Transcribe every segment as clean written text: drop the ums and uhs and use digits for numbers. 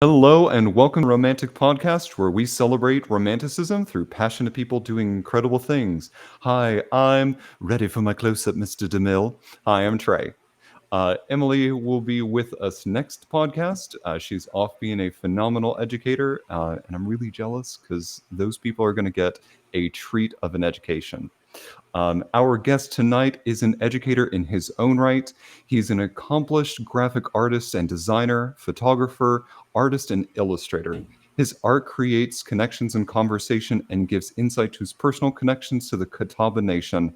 Hello and welcome to Romantic Podcast, where we celebrate romanticism through passionate people doing incredible things. Hi, I'm ready for my close-up, Mr. DeMille. Hi, I'm Trey. Emily will be with us next podcast. She's off being a phenomenal educator, and I'm really jealous because those people are going to get a treat of an education. Our guest tonight is an educator in his own right. He's an accomplished graphic artist and designer, photographer, artist, and illustrator. His art creates connections and conversation and gives insight to his personal connections to the Catawba Nation.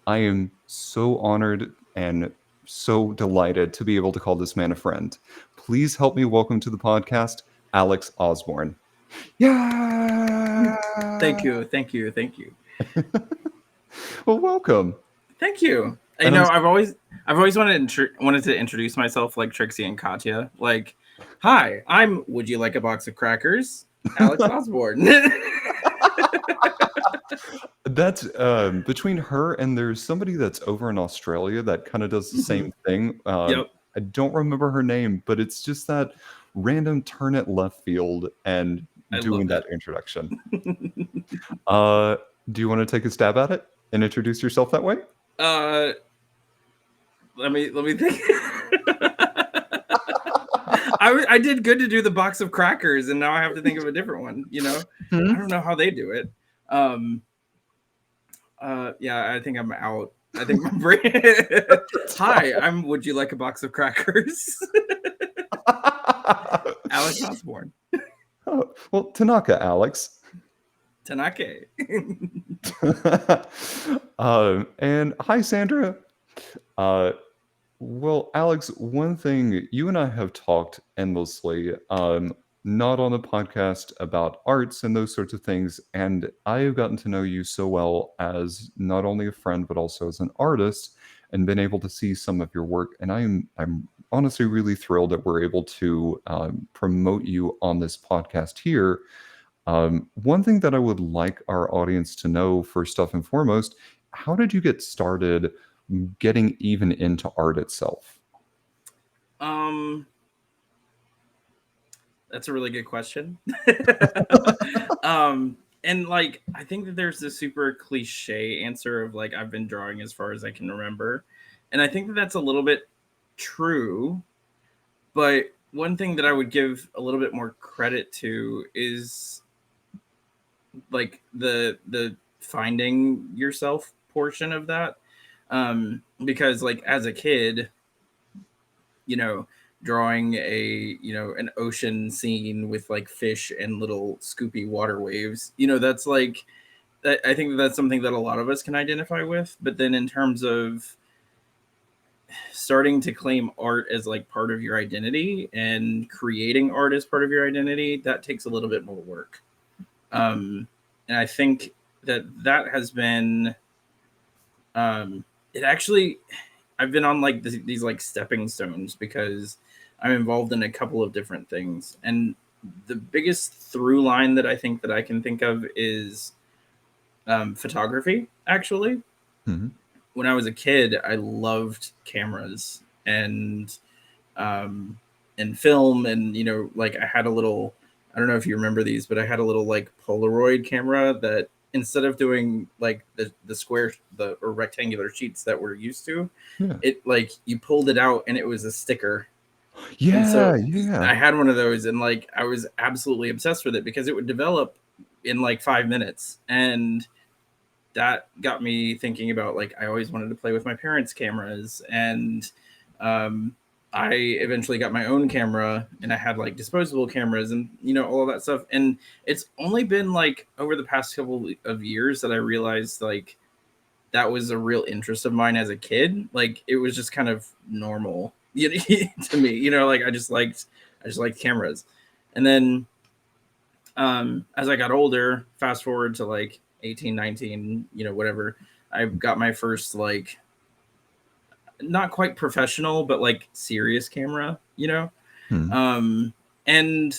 I am so honored and so delighted to be able to call this man a friend. Please help me welcome to the podcast, Alex Osborn. Yeah. Thank you, thank you, thank you, Well, welcome. thank you. You And know, I'm I've always wanted to introduce myself like Trixie and Katya. Like, hi, I'm. Would you like a box of crackers? Alex Osborn. That's between her and there's somebody that's over in Australia that kind of does the same thing. Yep, I don't remember her name, but it's just that random turn at left field and I doing love that it. introduction. Uh, do you want to take a stab at it and introduce yourself that way? uh, let me think. I did good to do the box of crackers, and now I have to think of a different one. I Hmm? don't know how they do it. Um, yeah, I think I'm out. I think my brain. That's Hi, fine. I'm. Would you like a box of crackers? Alex Osborn. Oh, well, Tanaka, Alex. Tanake. And hi, Sandra. Uh, Well, Alex, one thing you and I have talked endlessly, not on the podcast about arts and those sorts of things, and I have gotten to know you so well as not only a friend but also as an artist, and been able to see some of your work. And I'm honestly really thrilled that we're able to promote you on this podcast here. One thing that I would like our audience to know, first off and foremost, how did you get started getting even into art itself? um, that's a really good question. And like I think that there's this super cliche answer of like I've been drawing as far as I can remember, and I think that that's a little bit true. But one thing that I would give a little bit more credit to is like the finding yourself portion of that, because like as a kid, you know, drawing an ocean scene with like fish and little scoopy water waves, that's like I think that's something that a lot of us can identify with. But then in terms of starting to claim art as like part of your identity and creating art as part of your identity, that takes a little bit more work. And I think that has been, it actually, I've been on like these like stepping stones because I'm involved in a couple of different things. And the biggest through line that I think that I can think of is photography. Actually, Mhm. when I was a kid, I loved cameras um, and film, and like I had a little. I don't know if you remember these, but I had a little like Polaroid camera that instead of doing like the square or rectangular sheets that we're used to, Yeah. it like you pulled it out and it was a sticker. And Yeah, so yeah. I had one of those, and like I was absolutely obsessed with it because it would develop in like 5 minutes. And that got me thinking about like I always wanted to play with my parents' cameras. And um, I eventually got my own camera, and I had like disposable cameras and all of that stuff. And it's only been like over the past couple of years that I realized like that was a real interest of mine as a kid. Like it was just kind of normal to me. Like I just liked cameras. And then as I got older, fast forward to like 18, 19, whatever, I got my first like not quite professional but like serious camera. Mhm. Um and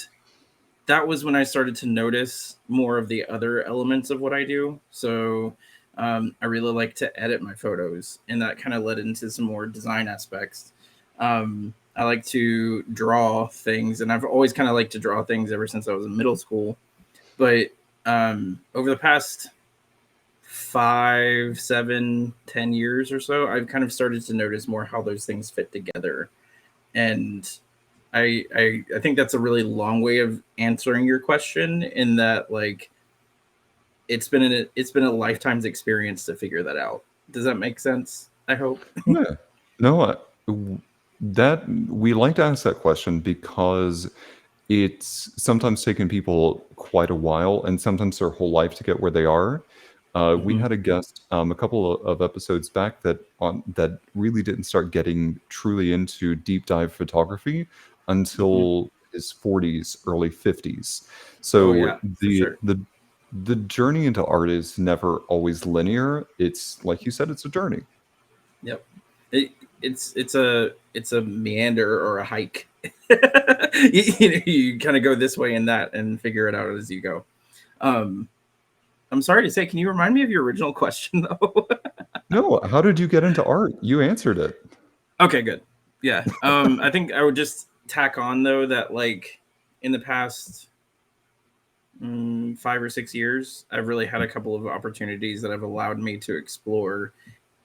that was when I started to notice more of the other elements of what I do. So I really like to edit my photos, and that kind of led into some more design aspects. I like to draw things, and I've always kind of liked to draw things ever since I was in middle school. But over the past 5, 7, 10 years or so, I've kind of started to notice more how those things fit together. And I think that's a really long way of answering your question, in that like it's been a lifetime's experience to figure that out. Does that make sense? I hope. Yeah. No, that we like to ask that question because it's sometimes taken people quite a while and sometimes their whole life to get where they are. We Hmm. had a guest a couple of episodes back that really didn't start getting truly into deep dive photography Hmm. until his 40s, early 50s. Oh So yeah, for sure. the journey into art is never always linear. It's like you said, it's a journey. Yep. It, it's a meander or a hike. You kind of go this way and that and figure it out as you go. Um, I'm sorry to say, can you remind me of your original question though? No, how did you get into art? You answered it. Okay, good. Yeah. I think I would just tack on though that like in the past 5 or 6 years, I've really had a couple of opportunities that have allowed me to explore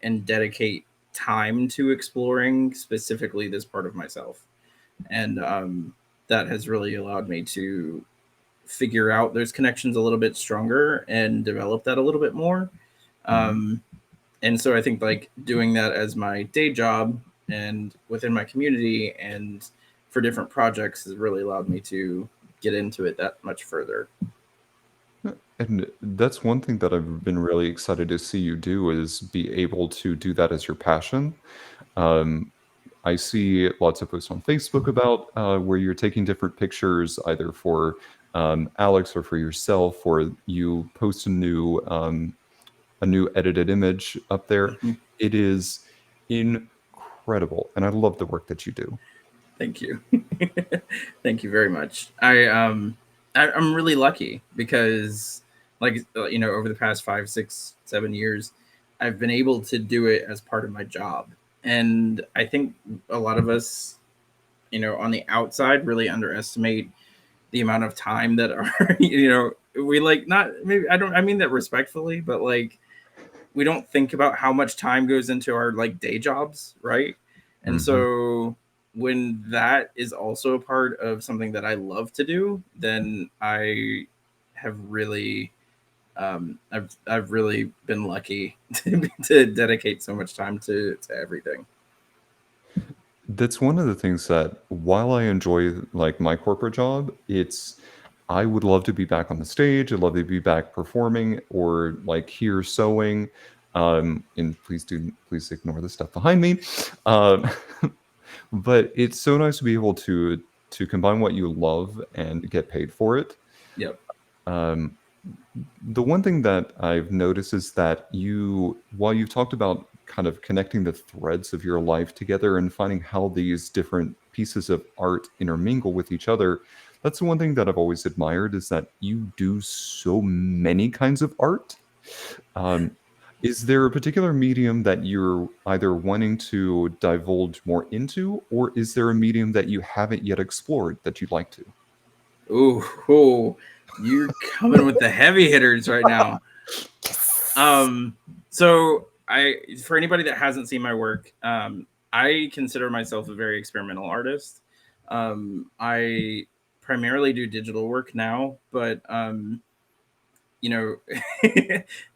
and dedicate time to exploring specifically this part of myself. And that has really allowed me to figure out those connections a little bit stronger and develop that a little bit more. Mhm. Um, and so I think like doing that as my day job and within my community and for different projects has really allowed me to get into it that much further. And that's one thing that I've been really excited to see you do is be able to do that as your passion. Um, I see lots of posts on Facebook about where you're taking different pictures, either for Alex or for yourself, or you post a new edited image up there. Mhm. It is incredible, and I love the work that you do. Thank you. Thank you very much. I'm really lucky because like over the past 5, 6, 7 years, I've been able to do it as part of my job. And I think a lot of us, on the outside really underestimate the amount of time that are we like, not maybe, I mean that respectfully, but like we don't think about how much time goes into our like day jobs, right? And Hmm. so when that is also a part of something that I love to do, then I have really I've really been lucky to dedicate so much time to everything. That's one of the things that while I enjoy like my corporate job, it's I would love to be back on the stage. I'd love to be back performing or like here sewing. And please ignore the stuff behind me. Um, but it's so nice to be able to combine what you love and get paid for it. Yep. Um, the one thing that I've noticed is that while you've talked about kind of connecting the threads of your life together and finding how these different pieces of art intermingle with each other, that's the one thing that I've always admired is that you do so many kinds of art. Um, is there a particular medium that you're either wanting to divulge more into, or is there a medium that you haven't yet explored that you'd like to? Ooh, ooh, you're coming with the heavy hitters right now. Um, so for anybody that hasn't seen my work, I consider myself a very experimental artist. I primarily do digital work now, but you know,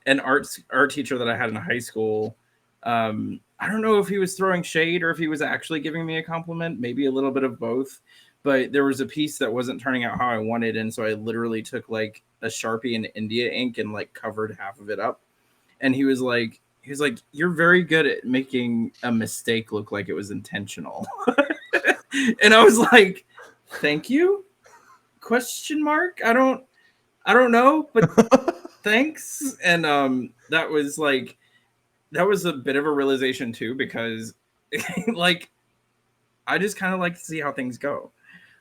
an art teacher that I had in high school, I don't know if he was throwing shade or if he was actually giving me a compliment, maybe a little bit of both. But there was a piece that wasn't turning out how I wanted, and so I literally took like a Sharpie and India ink and like covered half of it up. And he was like, "You're very good at making a mistake look like it was intentional." And I was like, "Thank you?" Question mark. I don't know, but thanks. And that was a bit of a realization too, because like I just kind of like to see how things go.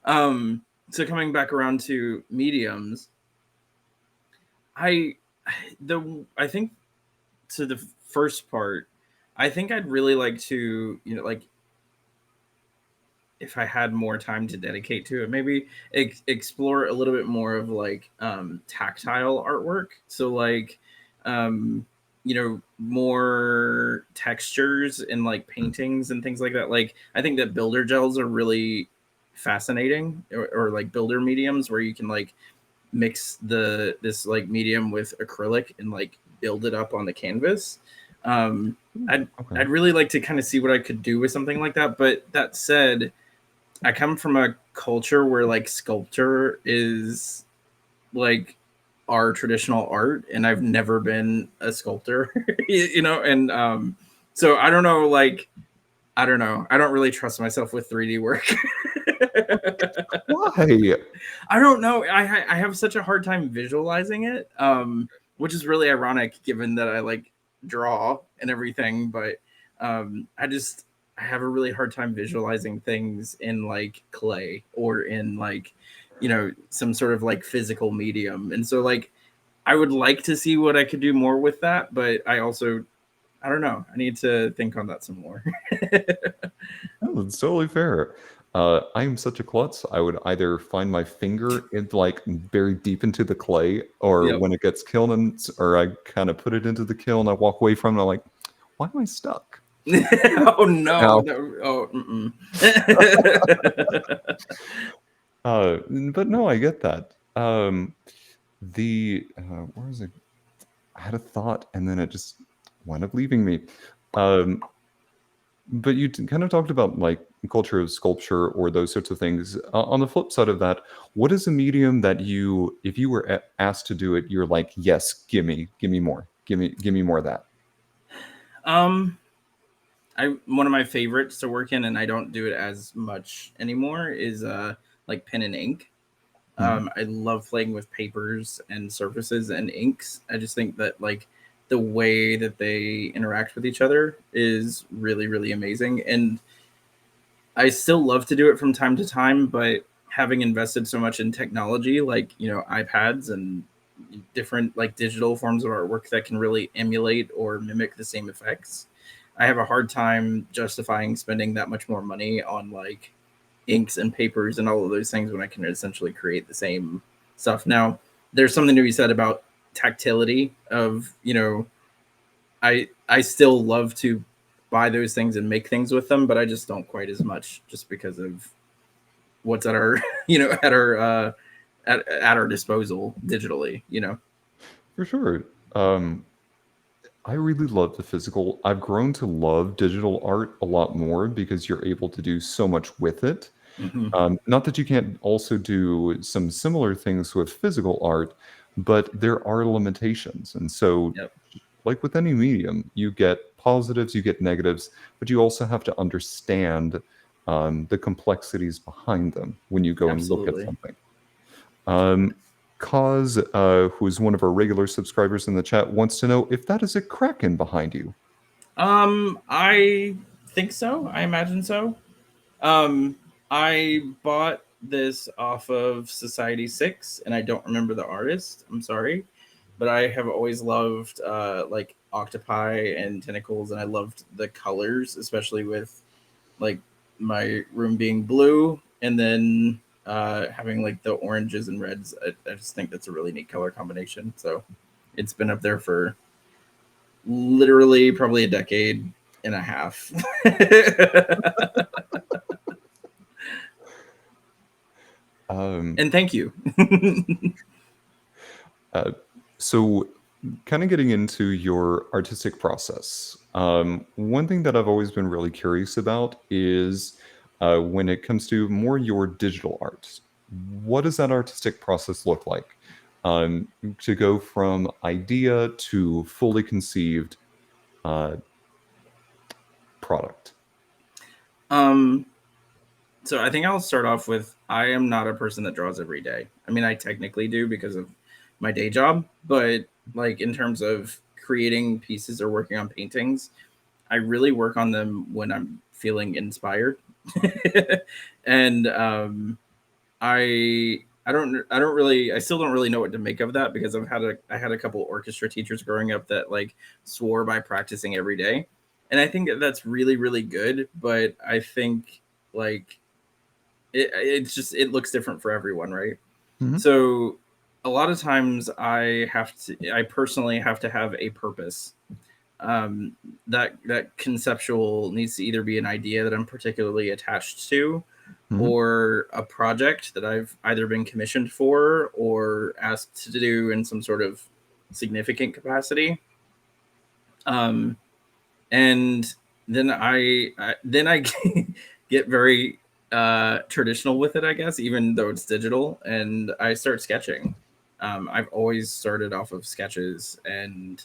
Um, so coming back around to mediums, I I think to the first part, I think I'd really like to, like if I had more time to dedicate to it, maybe explore a little bit more of like tactile artwork. So like more textures in like paintings and things like that. Like I think that builder gels are really fascinating, or like builder mediums where you can like mix this like medium with acrylic and like build it up on the canvas. Um, I'd Okay. I'd really like to kind of see what I could do with something like that. But that said, I come from a culture where like sculpture is like our traditional art, and I've never been a sculptor, and so I don't know, like I don't know. I don't really trust myself with 3D work. Why? I don't know. I have such a hard time visualizing it, which is really ironic given that I like draw and everything. But I have a really hard time visualizing things in like clay or in like some sort of like physical medium. And so like I would like to see what I could do more with that, but I don't know. I need to think on that some more. No, it's totally fair. I'm such a klutz. I would either find my finger in like buried deep into the clay, or Yep. when it gets kiln, or I kind of put it into the kiln, I walk away from it. I'm like, why am I stuck? Oh no. Now, No. Oh. Mm-mm. but no, I get that. Where is it? I had a thought, and then it just wound up leaving me. Um, but you kind of talked about like culture of sculpture or those sorts of things. On the flip side of that, what is a medium that you, if you were asked to do it, you're like, yes, give me more, give me more of that. um, I one of my favorites to work in, and I don't do it as much anymore, is like pen and ink. Mhm. I love playing with papers and surfaces and inks. I just think that like the way that they interact with each other is really, really amazing. And I still love to do it from time to time, but having invested so much in technology, like, iPads and different like digital forms of artwork that can really emulate or mimic the same effects, I have a hard time justifying spending that much more money on like inks and papers and all of those things when I can essentially create the same stuff. Now, there's something to be said about tactility of, I still love to buy those things and make things with them, but I just don't quite as much just because of what's at our at our disposal digitally. For sure. Um, I really love the physical. I've grown to love digital art a lot more because you're able to do so much with it. Hmm. Not that you can't also do some similar things with physical art, but there are limitations. And so, Yep. like with any medium, you get positives, you get negatives, but you also have to understand the complexities behind them when you go and look at Absolutely. something. Um, Cause, who's one of our regular subscribers in the chat, wants to know if that is a kraken behind you. I think so. I imagine so. Um, I bought this off of Society 6, and I don't remember the artist. I'm sorry, but I have always loved like octopi and tentacles, and I loved the colors, especially with like my room being blue, and then having like the oranges and reds. I just think that's a really neat color combination. So it's been up there for literally probably a decade and a half. Um, And thank you. uh, so, kind of getting into your artistic process, one thing that I've always been really curious about is when it comes to more your digital art, what does that artistic process look like? To go from idea to fully conceived uh, product. um, so I think I'll start off with I am not a person that draws every day. I mean, I technically do because of my day job, but like in terms of creating pieces or working on paintings, I really work on them when I'm feeling inspired. And I still don't really know what to make of that because I had a couple orchestra teachers growing up that like swore by practicing every day. And I think that that's really, really good, but I think like it looks different for everyone, right? Mhm. So a lot of times I personally have to have a purpose. That conceptual needs to either be an idea that I'm particularly attached to, Mhm. or a project that I've either been commissioned for or asked to do in some sort of significant capacity. Um, and then I get very traditional with it, I guess, even though it's digital, and I start sketching. I've always started off of sketches, and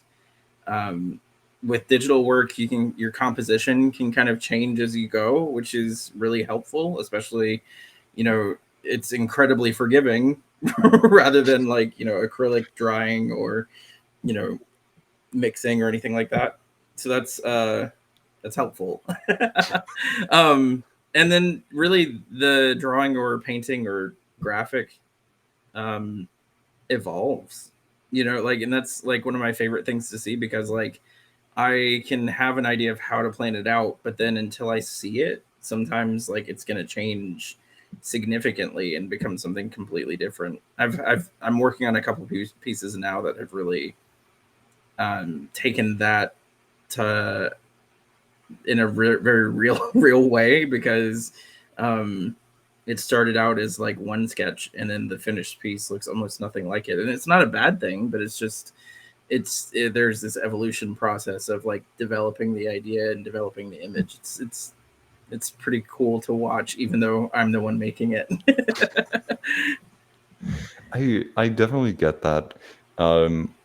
um, with digital work, your composition can kind of change as you go, which is really helpful, especially, it's incredibly forgiving rather than like, acrylic drying or, you know, mixing or anything like that. So that's helpful. um, and then really the drawing or painting or graphic um, evolves, like, and that's like one of my favorite things to see, because like I can have an idea of how to plan it out, but then until I see it, sometimes like it's going to change significantly and become something completely different. I'm working on a couple pieces now that have really taken that to in a very real real way, because um, it started out as like one sketch, and then the finished piece looks almost nothing like it, and it's not a bad thing, but it's just there's this evolution process of like developing the idea and developing the image. It's pretty cool to watch, even though I'm the one making it. I definitely get that.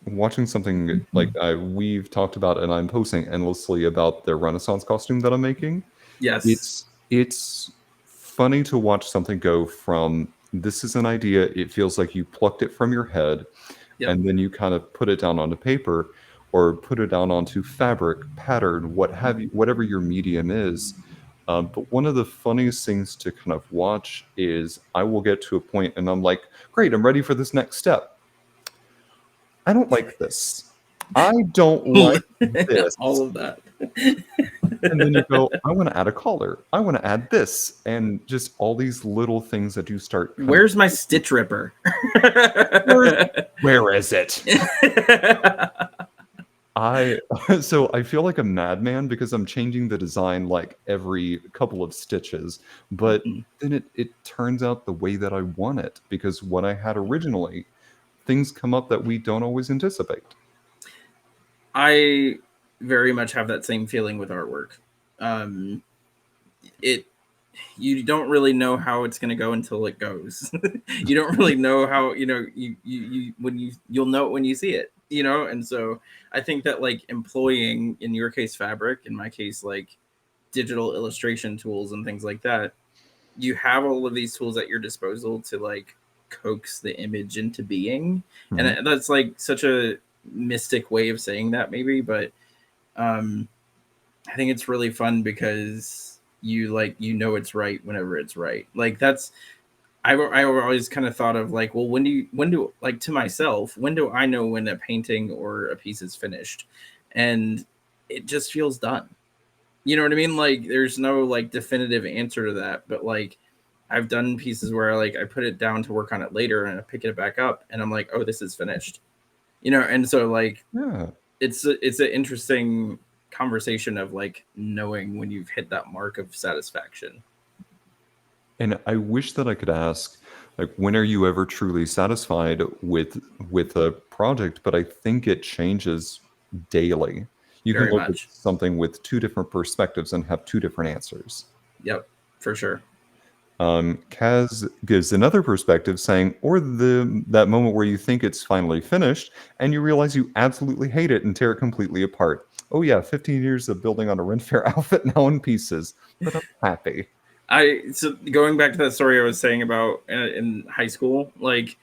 Watching something like we've talked about, and I'm posting endlessly about the Renaissance costume that I'm making. Yes. It's funny to watch something go from this is an idea, it feels like you plucked it from your head, Yep. and then you kind of put it down onto paper or put it down onto fabric, pattern, what have you, whatever your medium is. But one of the funniest things to kind of watch is I will get to a point and I'm like, great, I'm ready for this next step. I don't like this. I don't like All this. of that. And then you go, I want to add a collar. I want to add this. And just all these little things that you start kind of, Where's my stitch ripper? where, where is it? I so I feel like a madman because I'm changing the design like every couple of stitches, but then it turns out the way that I want it because what I had originally, things come up that we don't always anticipate. I very much have that same feeling with artwork. Um, it You don't really know how it's going to go until it goes. You don't really know how, you'll know it when you see it, and so I think that like employing, in your case fabric, in my case like digital illustration tools and things like that, you have all of these tools at your disposal to like coax the image into being. Mhm. And that's like such a mystic way of saying that, maybe, but um I think it's really fun because it's right whenever it's right. Like that's I always kind of thought of like, well, when do like, to myself, when do I know when a painting or a piece is finished? And it just feels done. You know what I mean? Like there's no like definitive answer to that, but like I've done pieces where like I put it down to work on it later and I pick it back up and I'm like, oh, this is finished. And so like Yeah. it's an interesting conversation of like knowing when you've hit that mark of satisfaction. And I wish that I could ask, like, when are you ever truly satisfied with a project? But I think it changes daily. You can Very look at much. something with two different perspectives and have two different answers. Yep, for sure. Kaz gives another perspective, saying, or that moment where you think it's finally finished and you realize you absolutely hate it and tear it completely apart. Oh yeah, 15 years of building on a Ren Fair outfit now in pieces, but I'm happy. So going back to that story I was saying about in high school, like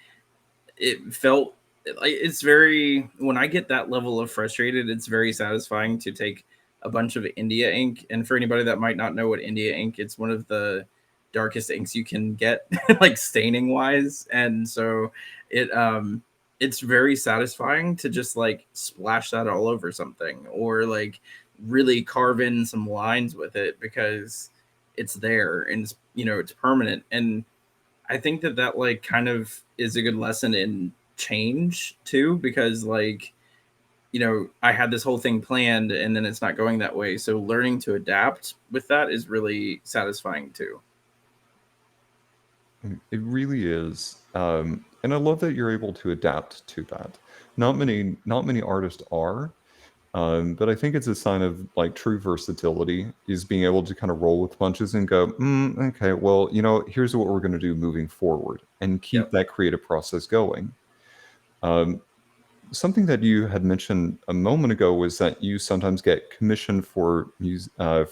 it felt like it's very, when I get that level of frustrated, it's very satisfying to take a bunch of India ink. And for anybody that might not know what India ink, it's one of the darkest inks you can get, like staining wise. And so it's very satisfying to just like splash that all over something, or like really carve in some lines with it, because it's there and it's, it's permanent. And I think that that like kind of is a good lesson in change too, because like, I had this whole thing planned and then it's not going that way. So learning to adapt with that is really satisfying too. It really is, and I love that you're able to adapt to that. Not many artists are, but I think it's a sign of like true versatility is being able to kind of roll with punches and go, okay, well, here's what we're going to do moving forward, and keep Yep. that creative process going. Um, Something that you had mentioned a moment ago was that you sometimes get commissioned for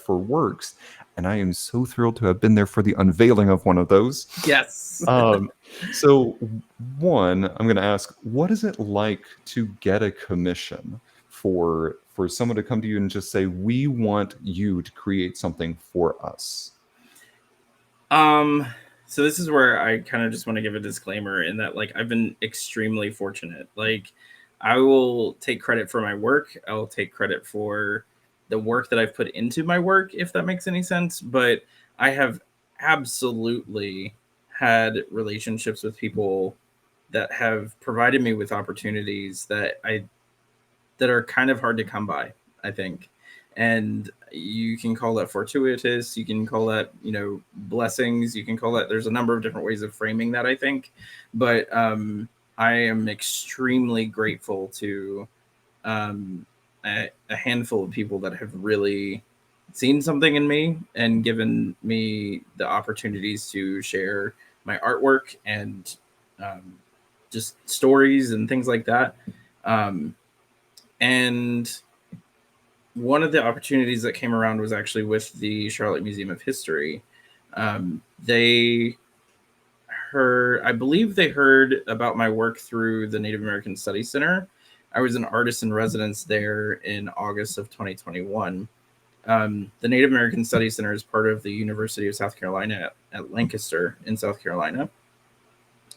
works, and I am so thrilled to have been there for the unveiling of one of those. Yes. Um, so, one, I'm going to ask, what is it like to get a commission for someone to come to you and just say, "We want you to create something for us"? Um, so this is where I kind of just want to give a disclaimer in that like I've been extremely fortunate. Like I will take credit for my work. I'll take credit for the work that I've put into my work, if that makes any sense. But I have absolutely had relationships with people that have provided me with opportunities that are kind of hard to come by, I think. And you can call that fortuitous, you can call that, blessings, you can call that, there's a number of different ways of framing that, I think. But I am extremely grateful to a handful of people that have really seen something in me and given me the opportunities to share my artwork and um, just stories and things like that. Um, and one of the opportunities that came around was actually with the Charlotte Museum of History. They heard, I believe they heard about my work through the Native American Studies Center. I was an artist in residence there in August of 2021. The Native American Studies Center is part of the University of South Carolina at Lancaster in South Carolina.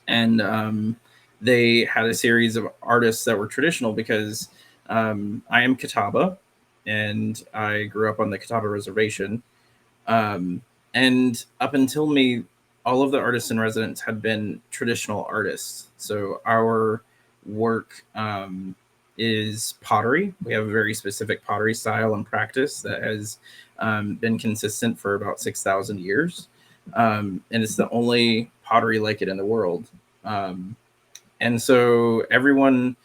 And they had a series of artists that were traditional because I am Catawba and I grew up on the Catawba Reservation. Um, and up until me, all of the artists in residence had been traditional artists. So our work is pottery. We have a very specific pottery style and practice that has been consistent for about 6,000 years. And it's the only pottery like it in the world. Um, and so everyone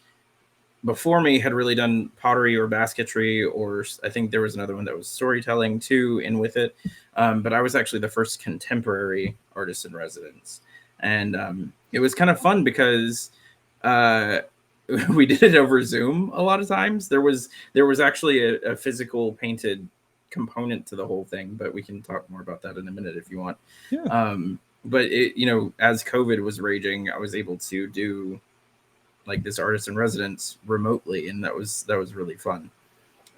before me had really done pottery or basketry, or I think there was another one that was storytelling too, in with it. But I was actually the first contemporary artist in residence. And it was kind of fun because uh, we did it over Zoom a lot of times. There was actually a physical painted component to the whole thing, but we can talk more about that in a minute if you want. Yeah. But it, as COVID was raging, I was able to do like this artist in residence remotely, and that was really fun.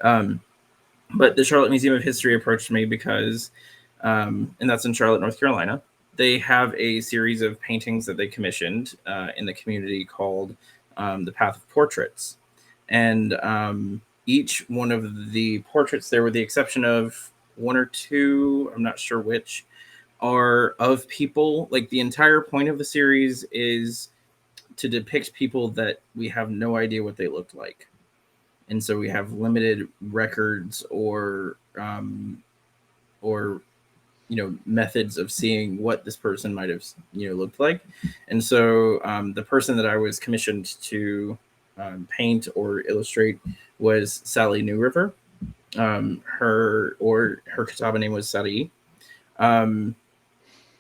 Um, but the Charlotte Museum of History approached me because, and that's in Charlotte, North Carolina. They have a series of paintings that they commissioned in the community called the Path of Portraits, and each one of the portraits there, with the exception of one or two, I'm not sure which, are of people. Like the entire point of the series is to depict people that we have no idea what they looked like, and so we have limited records or methods of seeing what this person might have looked like. And so the person that I was commissioned to paint or illustrate was Sally New River. Her Catawba name was Sari. Um,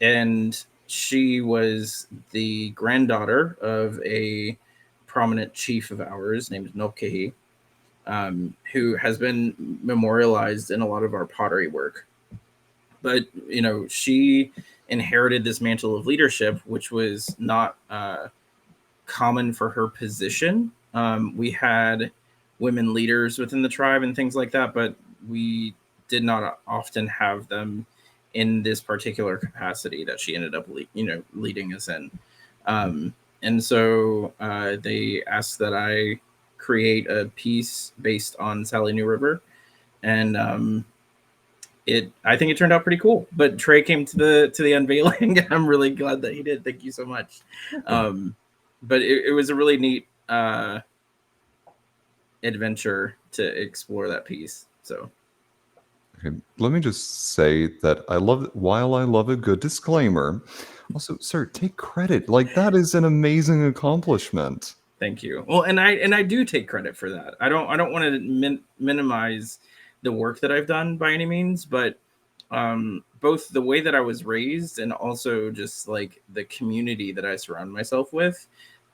and she was the granddaughter of a prominent chief of ours named Nopkehi, who has been memorialized in a lot of our pottery work. But she inherited this mantle of leadership, which was not common for her position. We had women leaders within the tribe and things like that, but we did not often have them in this particular capacity that she ended up, leading us in. And so they asked that I create a piece based on Sally New River, and I think it turned out pretty cool. But Trey came to the unveiling. I'm really glad that he did. Thank you so much. Welcome. Um, but it was a really neat adventure to explore that piece. So Okay, let me just say that while I love a good disclaimer, also, sir, take credit. Like that is an amazing accomplishment. thank you. Well, and I do take credit for that. I don't want to minimize the work that I've done by any means, but both the way that I was raised and also just like the community that I surround myself with,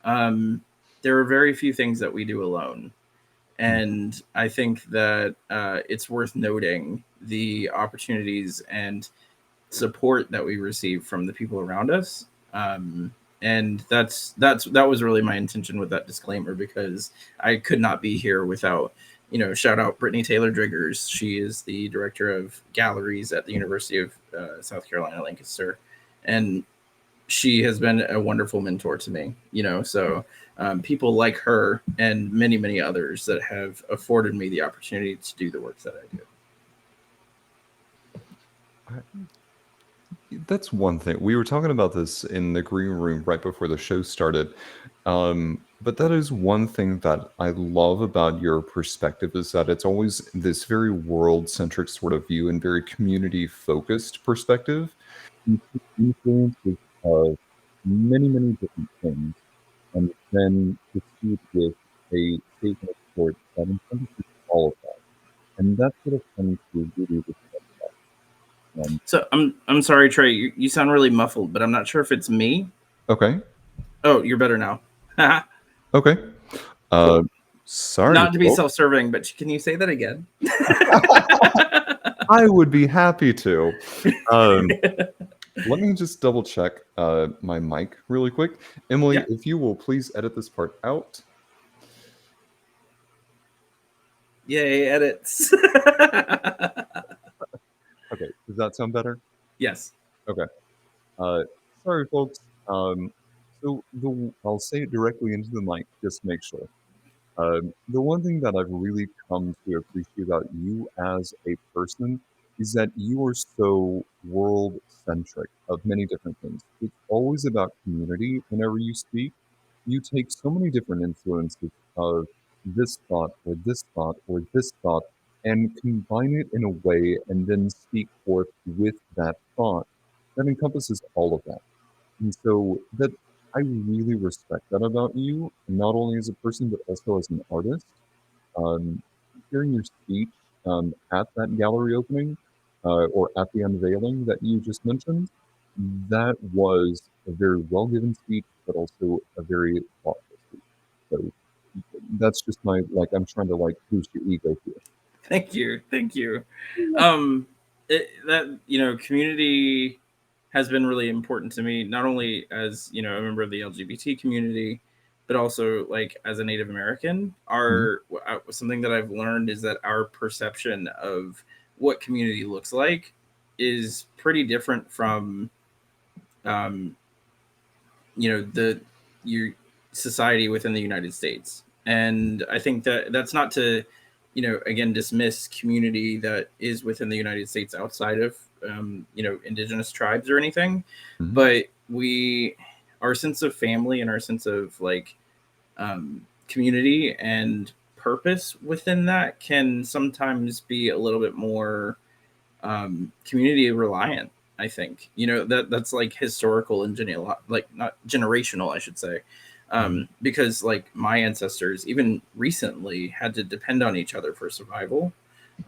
um, there are very few things that we do alone. And I think that it's worth noting the opportunities and support that we receive from the people around us. And that was really my intention with that disclaimer, because I could not be here without, shout out Brittany Taylor Driggers. She is the director of galleries at the University of South Carolina Lancaster, and she has been a wonderful mentor to me. So people like her and many others that have afforded me the opportunity to do the work that I do. That's one thing. We were talking about this in the green room right before the show started. But that is one thing that I love about your perspective, is that it's always this very world-centric sort of view and very community-focused perspective. You take influences of many different things and then proceed with a statement of support that encompasses all of that. And that's what I've come to really respect. So I'm sorry, Trey. You sound really muffled, but I'm not sure if it's me. Okay. Oh, you're better now. Okay. Uh, Cool. sorry, Not to be folks. self-serving, but can you say that again? I would be happy to. Um, let me just double check my mic really quick. Emily, Yeah. if you will please edit this part out. Yay, edits. Okay, does that sound better? Yes. Okay. Uh, sorry, folks. I'll say it directly into the mic just to make sure. The one thing that I've really come to appreciate about you as a person is that you are so world centric of many different things. It's always about community whenever you speak. You take so many different influences of this thought or this thought or this thought and combine it in a way and then speak forth with that thought that encompasses all of that. And so that I really respect that about you, not only as a person but also as an artist. Um, Hearing your speech at that gallery opening or at the unveiling that you just mentioned, that was a very well given speech, but also a very thoughtful speech. So that's just my I'm trying to boost your ego here. Thank you. Thank you. That community has been really important to me, not only as a member of the LGBT community, but also like as a Native American. Mhm. Our something that I've learned is that our perception of what community looks like is pretty different from um, the your society within the United States. And I think that that's not to again dismiss community that is within the United States outside of indigenous tribes or anything, Mhm. but our sense of family and our sense of community and purpose within that can sometimes be a little bit more community reliant. I think that's like historical and like not generational, I should say, Mhm. because like my ancestors even recently had to depend on each other for survival,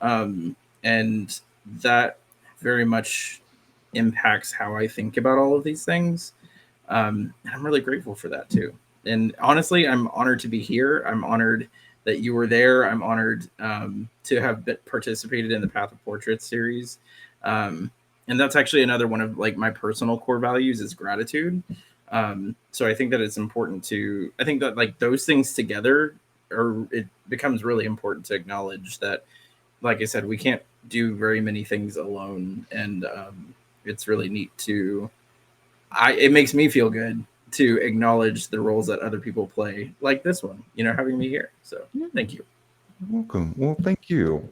um, and that very much impacts how I think about all of these things. And I'm really grateful for that too. And honestly, I'm honored to be here. I'm honored that you were there. I'm honored to have participated in the Path of Portraits series. Um, and that's actually another one of like my personal core values is gratitude. So I think that it's important to, I think that like those things together, or it becomes really important to acknowledge that, like I said, we can't do very many things alone. And it's really neat to it makes me feel good to acknowledge the roles that other people play, like this one, having me here. So Yeah, thank you. welcome. Well, thank you.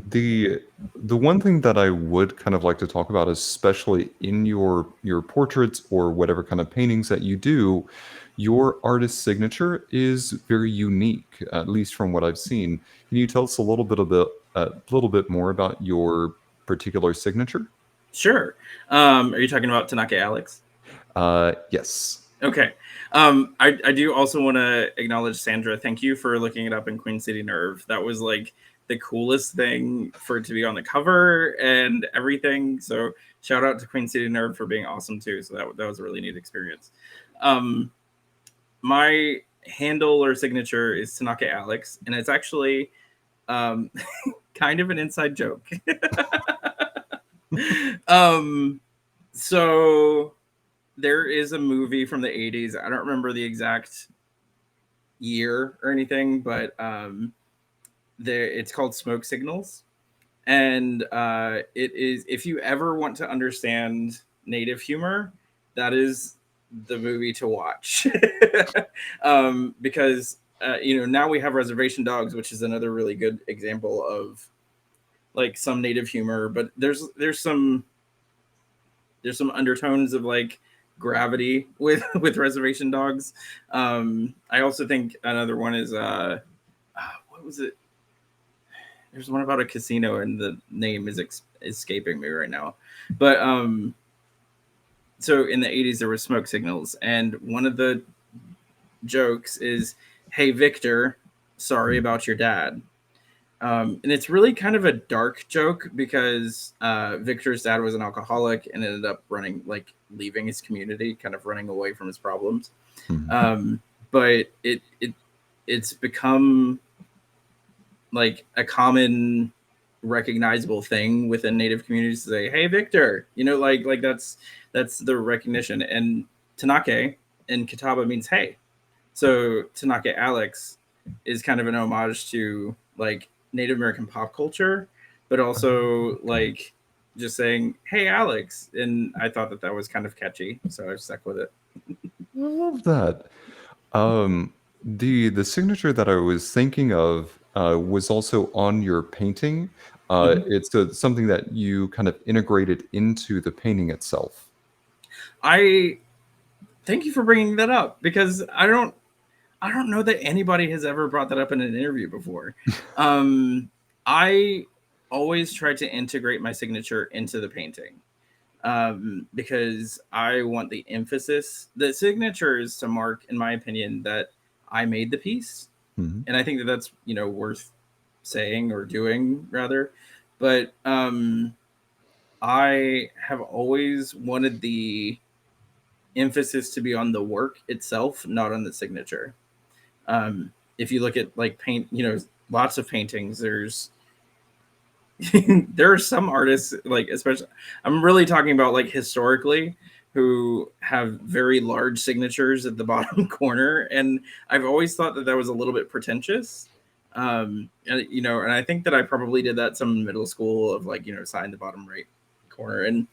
The the one thing that I would kind of like to talk about, especially in your portraits or whatever kind of paintings that you do, your artist signature is very unique, at least from what I've seen. Can you tell us a little bit more about your particular signature? Sure. Are you talking about Tanaka Alex? Yes. Okay. I do also want to acknowledge Sandra. Thank you for looking it up in Queen City Nerve. That was like the coolest thing for it to be on the cover and everything. So shout out to Queen City Nerve for being awesome too. So that was a really neat experience. Um, my handle or signature is Tanaka Alex, and it's actually um, kind of an inside joke. um, so there is a movie from the 80s. I don't remember the exact year or anything, but it's called Smoke Signals. And it is, if you ever want to understand native humor, that is the movie to watch. Because, now we have Reservation Dogs, which is another really good example of like some native humor, but there's some undertones of like gravity with with Reservation Dogs. I also think another one is what was it? There's one about a casino, and the name is escaping me right now. But so in the 80s there were smoke signals, and one of the jokes is, "Hey Victor, sorry about your dad." And it's really kind of a dark joke because Victor's dad was an alcoholic and ended up leaving his community, kind of running away from his problems. Mhm. But it's become like a common recognizable thing within native communities to say, "Hey Victor," like that's the recognition. And Tanake in Catawba means hey. So Tanaka Alex is kind of an homage to like Native American pop culture, but also like just saying, "Hey, Alex," and I thought that was kind of catchy, so I stuck with it. I love that. The signature that I was thinking of was also on your painting. Mhm. It's something that you kind of integrated into the painting itself. I thank you for bringing that up because I don't know that anybody has ever brought that up in an interview before. Um, I always try to integrate my signature into the painting. Because I want the emphasis. The signature is to mark, in my opinion, that I made the piece, Mhm. and I think that that's worth saying or doing rather. But I have always wanted the emphasis to be on the work itself, not on the signature. If you look at like paint, lots of paintings, there are some artists, like especially I'm really talking about like historically, who have very large signatures at the bottom corner, and I've always thought that was a little bit pretentious. And I think that I probably did that some in middle school of like sign the bottom right corner. And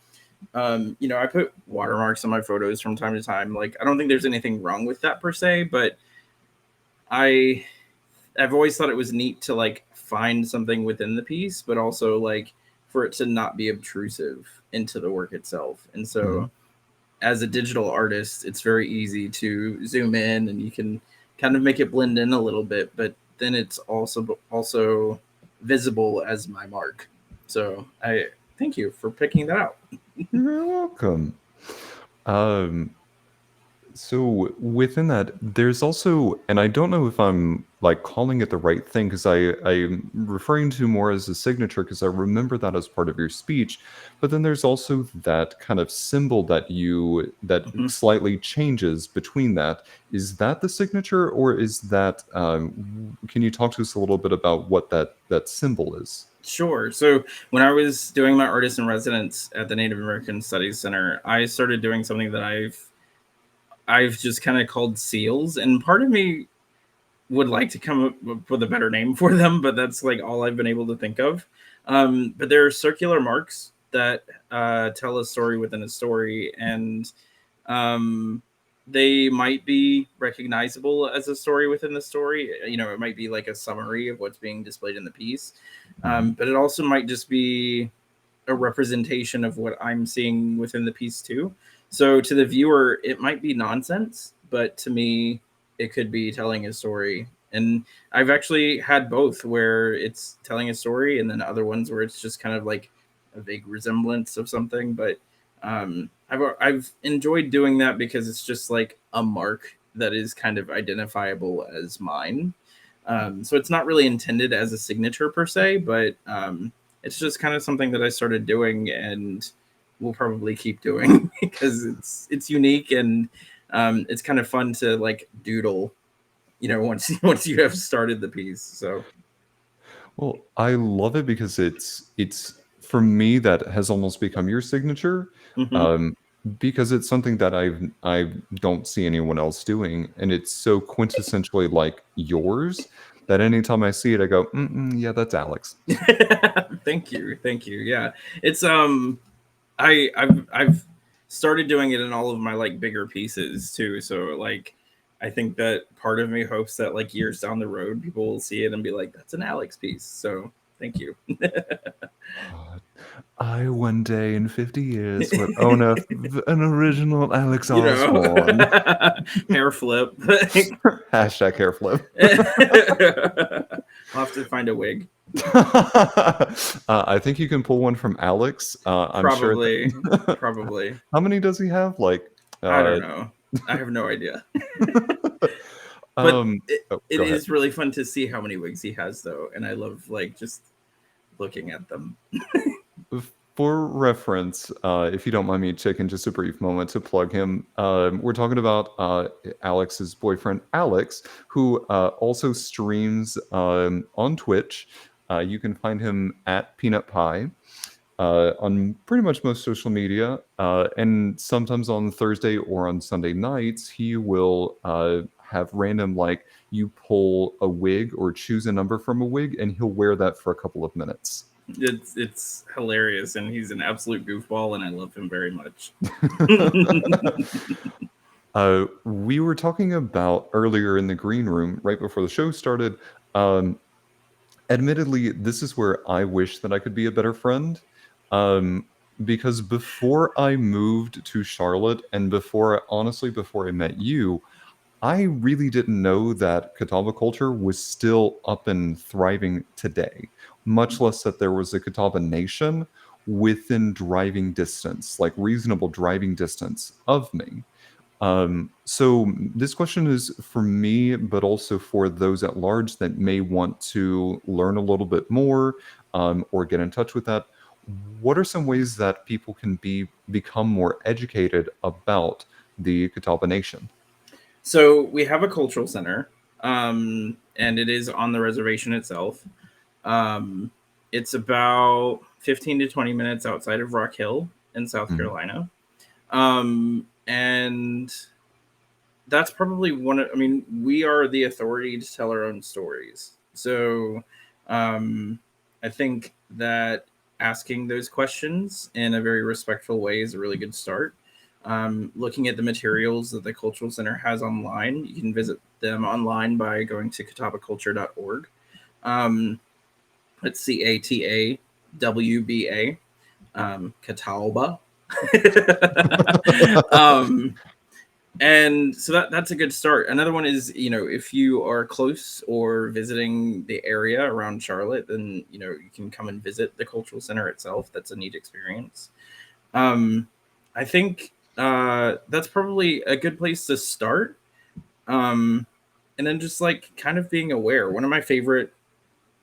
I put watermarks on my photos from time to time. Like I don't think there's anything wrong with that per se, but I I've always thought it was neat to like find something within the piece, but also like for it to not be obtrusive into the work itself. And so, Mhm. as a digital artist, it's very easy to zoom in and you can kind of make it blend in a little bit, but then it's also visible as my mark. So I thank you for picking that out. You're very welcome. Um, So within that, there's also, and I don't know if I'm like calling it the right thing because I'm referring to more as a signature because I remember that as part of your speech. But then there's also that kind of symbol that Mhm. slightly changes between that. Is that the signature, or is that? Can you talk to us a little bit about what that symbol is? Sure. So when I was doing my artist in residence at the Native American Studies Center, I started doing something that I've just kind of called seals, and part of me would like to come up with a better name for them, but that's like all I've been able to think of. But there are circular marks that tell a story within a story, and um, they might be recognizable as a story within the story. You know, it might be like a summary of what's being displayed in the piece, but it also might just be a representation of what I'm seeing within the piece too. So to the viewer, it might be nonsense, but to me, it could be telling a story. And I've actually had both where it's telling a story, and then other ones where it's just kind of like a vague resemblance of something. But I've enjoyed doing that because it's just like a mark that is kind of identifiable as mine. So it's not really intended as a signature per se, but it's just kind of something that I started doing and will probably keep doing because it's unique and it's kind of fun to like doodle, you know, once you have started the piece. So Well, I love it because it's for me that has almost become your signature, mhm. um, because it's something that I don't see anyone else doing, and it's so quintessentially like yours that anytime I see it, I go, "Yeah, that's Alex." Thank you. Yeah, it's I've started doing it in all of my like bigger pieces too. So like I think that part of me hopes that like years down the road people will see it and be like, that's an Alex piece. So thank you. God, I one day in 50 years will own an original Alex You know, Osborn. hair flip. Hashtag hair flip. I'll have to find a wig. I think you can pull one from Alex. I'm sure Probably, that. probably. How many does he have? Like, I don't uh, know. I have no idea. But um, oh, it go ahead. is really fun to see how many wigs he has though, and I love like just looking at them. For reference, if you don't mind me taking just a brief moment to plug him, we're talking about Alex's boyfriend, Alex, who also streams on Twitch. You can find him at Peanut Pie on pretty much most social media. And sometimes on Thursday or on Sunday nights, he will have random, like, you pull a wig or choose a number from a wig, and he'll wear that for a couple of minutes. It's hilarious, and he's an absolute goofball, and I love him very much. We were talking about earlier in the green room, right before the show started. Um, Admittedly, this is where I wish that I could be a better friend. Um, because before I moved to Charlotte and before I met you, I really didn't know that Catawba culture was still up and thriving today, much less that there was a Catawba nation within driving distance, like reasonable driving distance of me. So this question is for me, but also for those at large that may want to learn a little bit more or get in touch with that. What are some ways that people can become more educated about the Catawba Nation? So we have a cultural center, and it is on the reservation itself. Um, it's about 15 to 20 minutes outside of Rock Hill in South Mhm. Carolina. And that's probably one of, I mean, we are the authority to tell our own stories. So um, I think that asking those questions in a very respectful way is a really good start. Looking at the materials that the Cultural Center has online, you can visit them online by going to catawbaculture.org. Um, it's CATAWBA, Catawba. um, and so that's a good start. Another one is, you know, if you are close or visiting the area around Charlotte, then you know you can come and visit the cultural center itself. That's a neat experience. um I think that's probably a good place to start. um and then just like kind of being aware. One of my favorite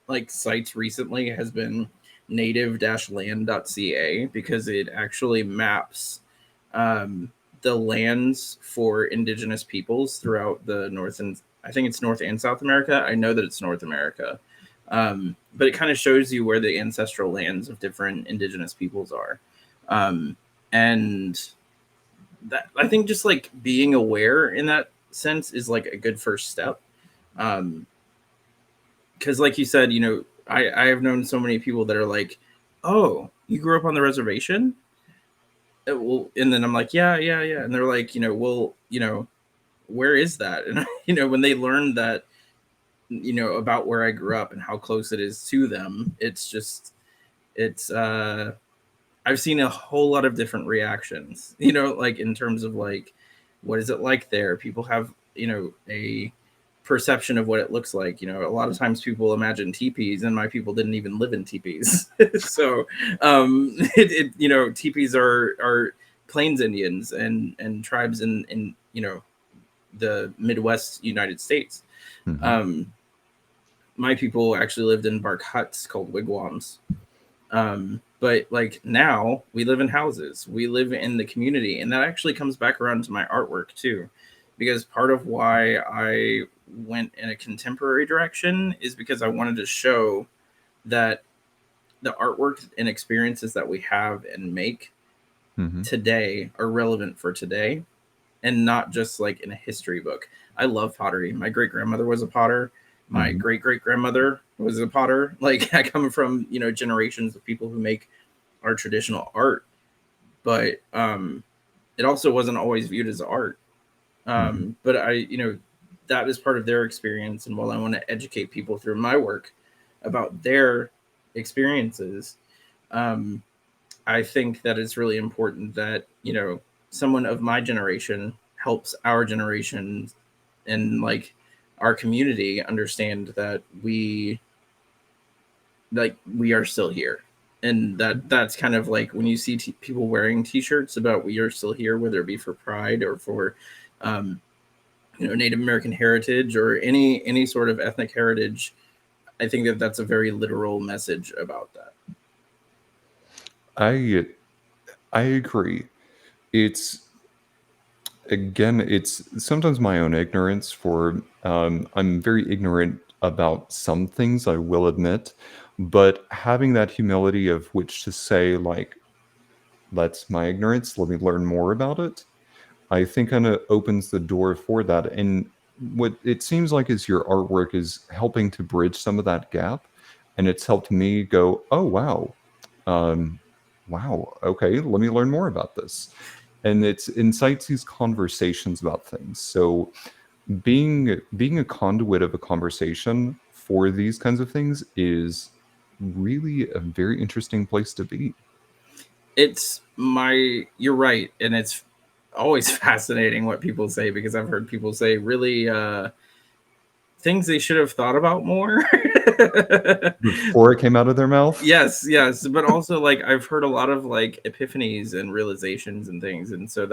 like sites recently has been native-land.ca because it actually maps um, the lands for indigenous peoples throughout the North, and I think it's North and South America. I know that it's North America. But it kind of shows you where the ancestral lands of different indigenous peoples are. Um, and that, I think just like being aware in that sense is like a good first step. Um, because like you said, you know, I have known so many people that are like, oh, you grew up on the reservation. Well, and then I'm like, yeah, yeah, yeah, and they're like, you know, well, you know, where is that? And when they learned that, about where I grew up and how close it is to them, it's just, it's I've seen a whole lot of different reactions, like in terms of like, what is it like there? People have, a perception of what it looks like. A lot of times people imagine teepees, and my people didn't even live in teepees. So, teepees are plains Indians and tribes in the Midwest United States. Mm-hmm. Um, my people actually lived in bark huts called wigwams. But like now we live in houses, we live in the community, and that actually comes back around to my artwork too, because part of why I went in a contemporary direction is because I wanted to show that the artwork and experiences that we have and make Mm-hmm. today are relevant for today, and not just like in a history book. I love pottery. My great grandmother was a potter. My Mm-hmm. great great grandmother was a potter. Like, I come from generations of people who make our traditional art, but it also wasn't always viewed as art. Mm-hmm. But that is part of their experience, and while I want to educate people through my work about their experiences, um, I think that it's really important that someone of my generation helps our generation and like our community understand that we are still here, and that's kind of like when you see people wearing t-shirts about "we are still here," whether it be for pride or for um, Native American heritage or any sort of ethnic heritage. I think that that's a very literal message about that. I agree. It's again, it's sometimes my own ignorance for I'm very ignorant about some things, I will admit, but having that humility of which to say like, that's my ignorance, let me learn more about it. I think kind of opens the door for that. And what it seems like is your artwork is helping to bridge some of that gap. And it's helped me go, oh, wow. Um, wow. Okay. Let me learn more about this. And it's incites these conversations about things. So being a conduit of a conversation for these kinds of things is really a very interesting place to be. You're right, and it's always fascinating what people say, because I've heard people say really things they should have thought about more. Before it came out of their mouth. Yes, yes, but also like I've heard a lot of like epiphanies and realizations and things, and so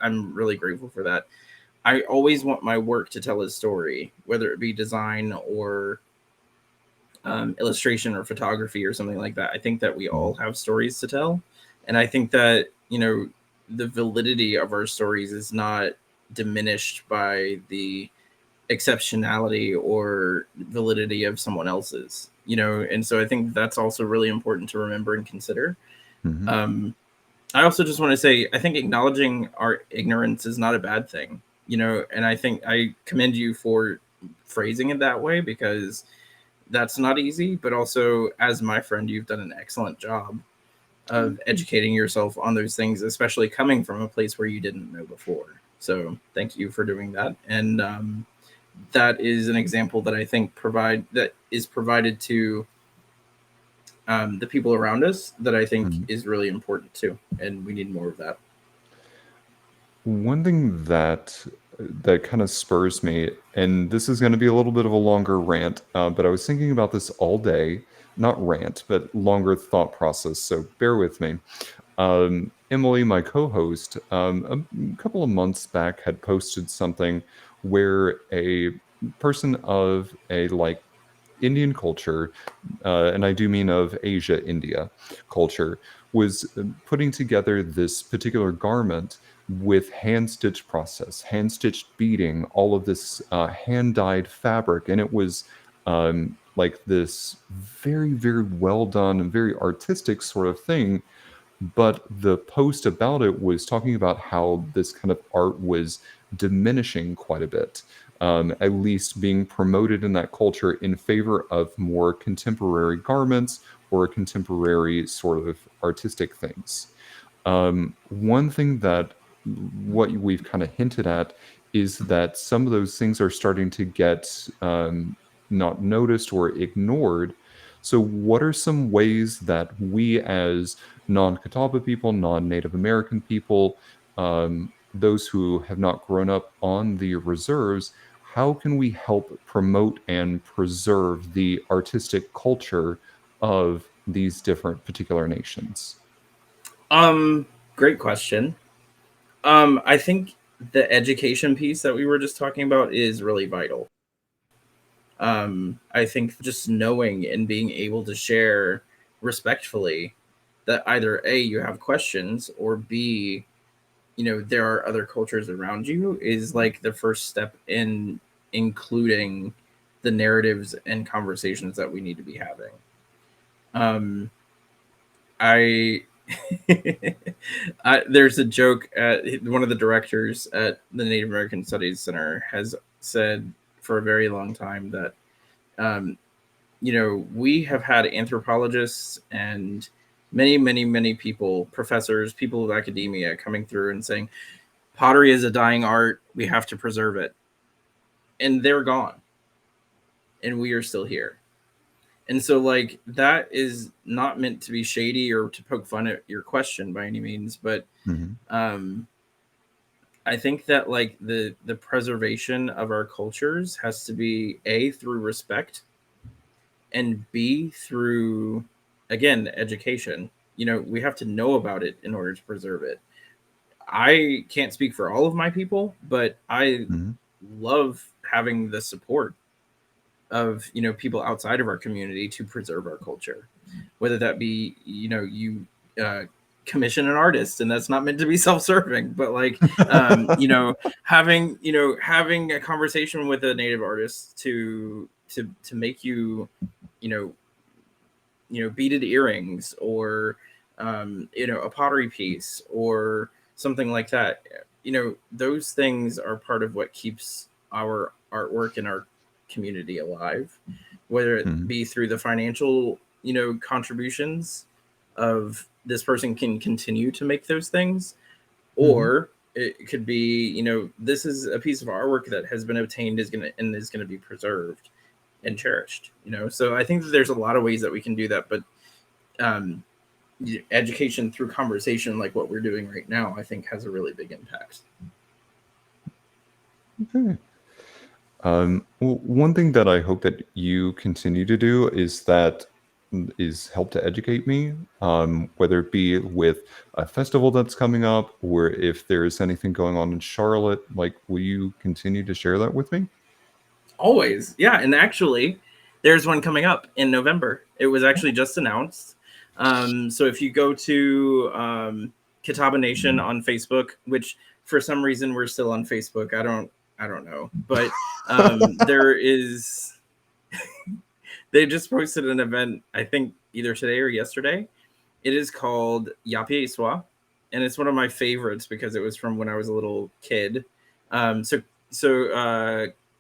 I'm really grateful for that. I always want my work to tell a story, whether it be design or illustration or photography or something like that. I think that we all Mhm. have stories to tell, and I think that the validity of our stories is not diminished by the exceptionality or validity of someone else's. And so I think that's also really important to remember and consider. Mhm. um, I also just want to say, I think acknowledging our ignorance is not a bad thing, and I think I commend you for phrasing it that way, because that's not easy. But also, as my friend, you've done an excellent job of educating yourself on those things, especially coming from a place where you didn't know before. So thank you for doing that. And that is an example that I think that is provided to the people around us, that I think Mhm. is really important too, and we need more of that. One thing that kind of spurs me, and this is going to be a little bit of a longer rant, but I was thinking about this all day. Not rant, but longer thought process. So bear with me. Emily, my co-host, a couple of months back had posted something where a person of a like Indian culture, and I do mean of Asia, India culture, was putting together this particular garment with hand stitch process, hand stitched beading, all of this hand dyed fabric, and it was like this very, very well done and very artistic sort of thing. But the post about it was talking about how this kind of art was diminishing quite a bit, at least being promoted in that culture in favor of more contemporary garments or contemporary sort of artistic things. One thing that what we've kind of hinted at is that some of those things are starting to get not noticed or ignored. So, what are some ways that we, as non Catawba people, non Native American people, those who have not grown up on the reserves, how can we help promote and preserve the artistic culture of these different particular nations? Great question. I think the education piece that we were just talking about is really vital. I think just knowing and being able to share respectfully that either A, you have questions, or B, there are other cultures around you is like the first step in including the narratives and conversations that we need to be having. Um, I, there's a joke at one of the directors at the Native American Studies Center has said for a very long time that um, we have had anthropologists and many, many, many people, professors, people of academia coming through and saying, pottery is a dying art. We have to preserve it. And they're gone. And we are still here. And so, like, that is not meant to be shady or to poke fun at your question by any means. But Mhm. um, I think that, like, the preservation of our cultures has to be A, through respect, and B, through, again, education. We have to know about it in order to preserve it. I can't speak for all of my people, but I Mhm. love having the support of people outside of our community to preserve our culture, whether that be you uh, commission an artist, and that's not meant to be self-serving, but like having a conversation with a native artist to make you know beaded earrings, or a pottery piece, or something like that. Those things are part of what keeps our artwork in our community alive, whether it Mhm. be through the financial contributions of this person can continue to make those things, Mhm. or it could be this is a piece of artwork that has been obtained is going to be preserved and cherished. So I think that there's a lot of ways that we can do that, but um, education through conversation, like what we're doing right now, I think has a really big impact. Okay. One thing that I hope that you continue to do is help to educate me, whether it be with a festival that's coming up or if there is anything going on in Charlotte. Like, will you continue to share that with me? Always, yeah. And actually, there's one coming up in November. It was actually just announced. So if you go to Catawba Nation on Facebook, which for some reason we're still on Facebook, I don't know, but there is. They just posted an event, I think either today or yesterday. It is called Yapi Iswa, and it's one of my favorites because it was from when I was a little kid. So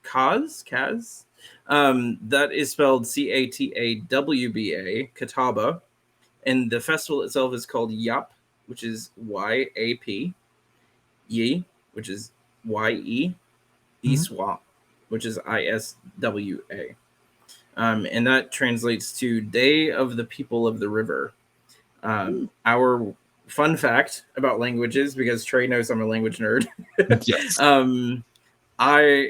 Kaz, that is spelled Catawba, Catawba, and the festival itself is called Yap, which is YAP, Yi, which is YE, Mhm. Iswa, which is ISWA. And that translates to Day of the People of the River. Our fun fact about languages, because Trey knows I'm a language nerd. Yes. um,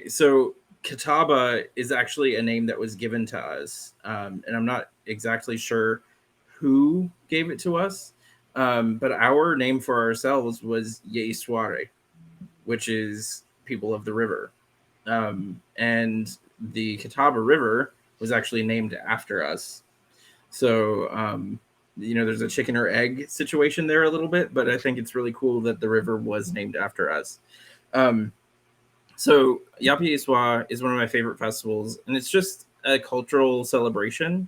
so Catawba is actually a name that was given to us, and I'm not exactly sure who gave it to us, but our name for ourselves was Yeisware, which is people of the river, and the Catawba River was actually named after us. So, there's a chicken or egg situation there a little bit, but I think it's really cool that the river was named after us. Um, so, Yapi Iswa is one of my favorite festivals, and it's just a cultural celebration.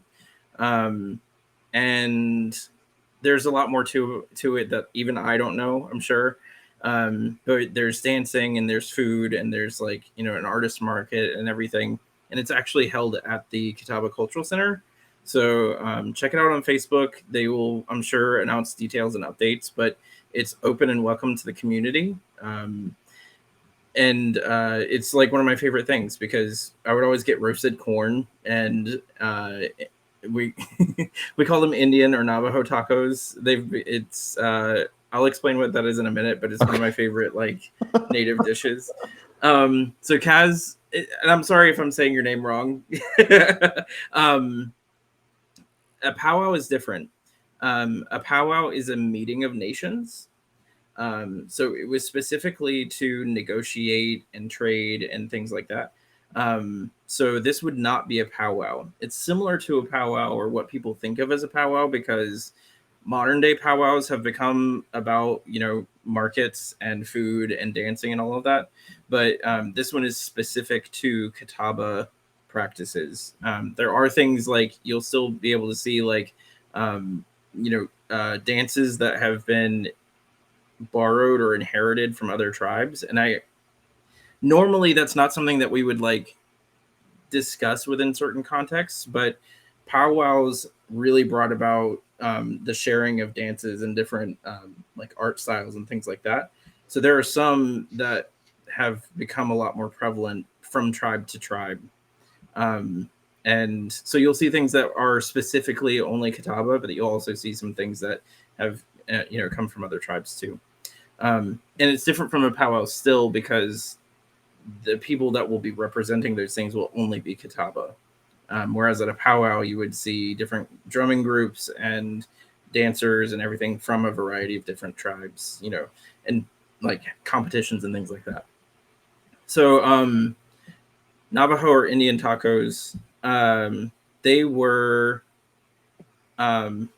Um, and there's a lot more to it that even I don't know, I'm sure. But there's dancing, and there's food, and there's like an artist market and everything, and it's actually held at the Catawba Cultural Center. So check it out on Facebook. They will, I'm sure, announce details and updates, but it's open and welcome to the community. and it's like one of my favorite things because I would always get roasted corn, and we we call them Indian or Navajo tacos. I'll explain what that is in a minute, but it's one of my Okay. favorite like native dishes. So Kaz, and I'm sorry if I'm saying your name wrong. um, a powwow is different. A powwow is a meeting of nations. So it was specifically to negotiate and trade and things like that. So this would not be a powwow. It's similar to a powwow or what people think of as a powwow because modern day powwows have become about markets and food and dancing and all of that. But this one is specific to Catawba practices. There are things like you'll still be able to see like dances that have been borrowed or inherited from other tribes, and I normally that's not something that we would like discuss within certain contexts, but powwows really brought about the sharing of dances and different like art styles and things like that. So there are some that have become a lot more prevalent from tribe to tribe. um, and so you'll see things that are specifically only Catawba, but you'll also see some things that have come from other tribes too. And it's different from a powwow still because the people that will be representing those things will only be Catawba. Whereas at a powwow, you would see different drumming groups and dancers and everything from a variety of different tribes, and like competitions and things like that. So, Navajo or Indian tacos, they were um,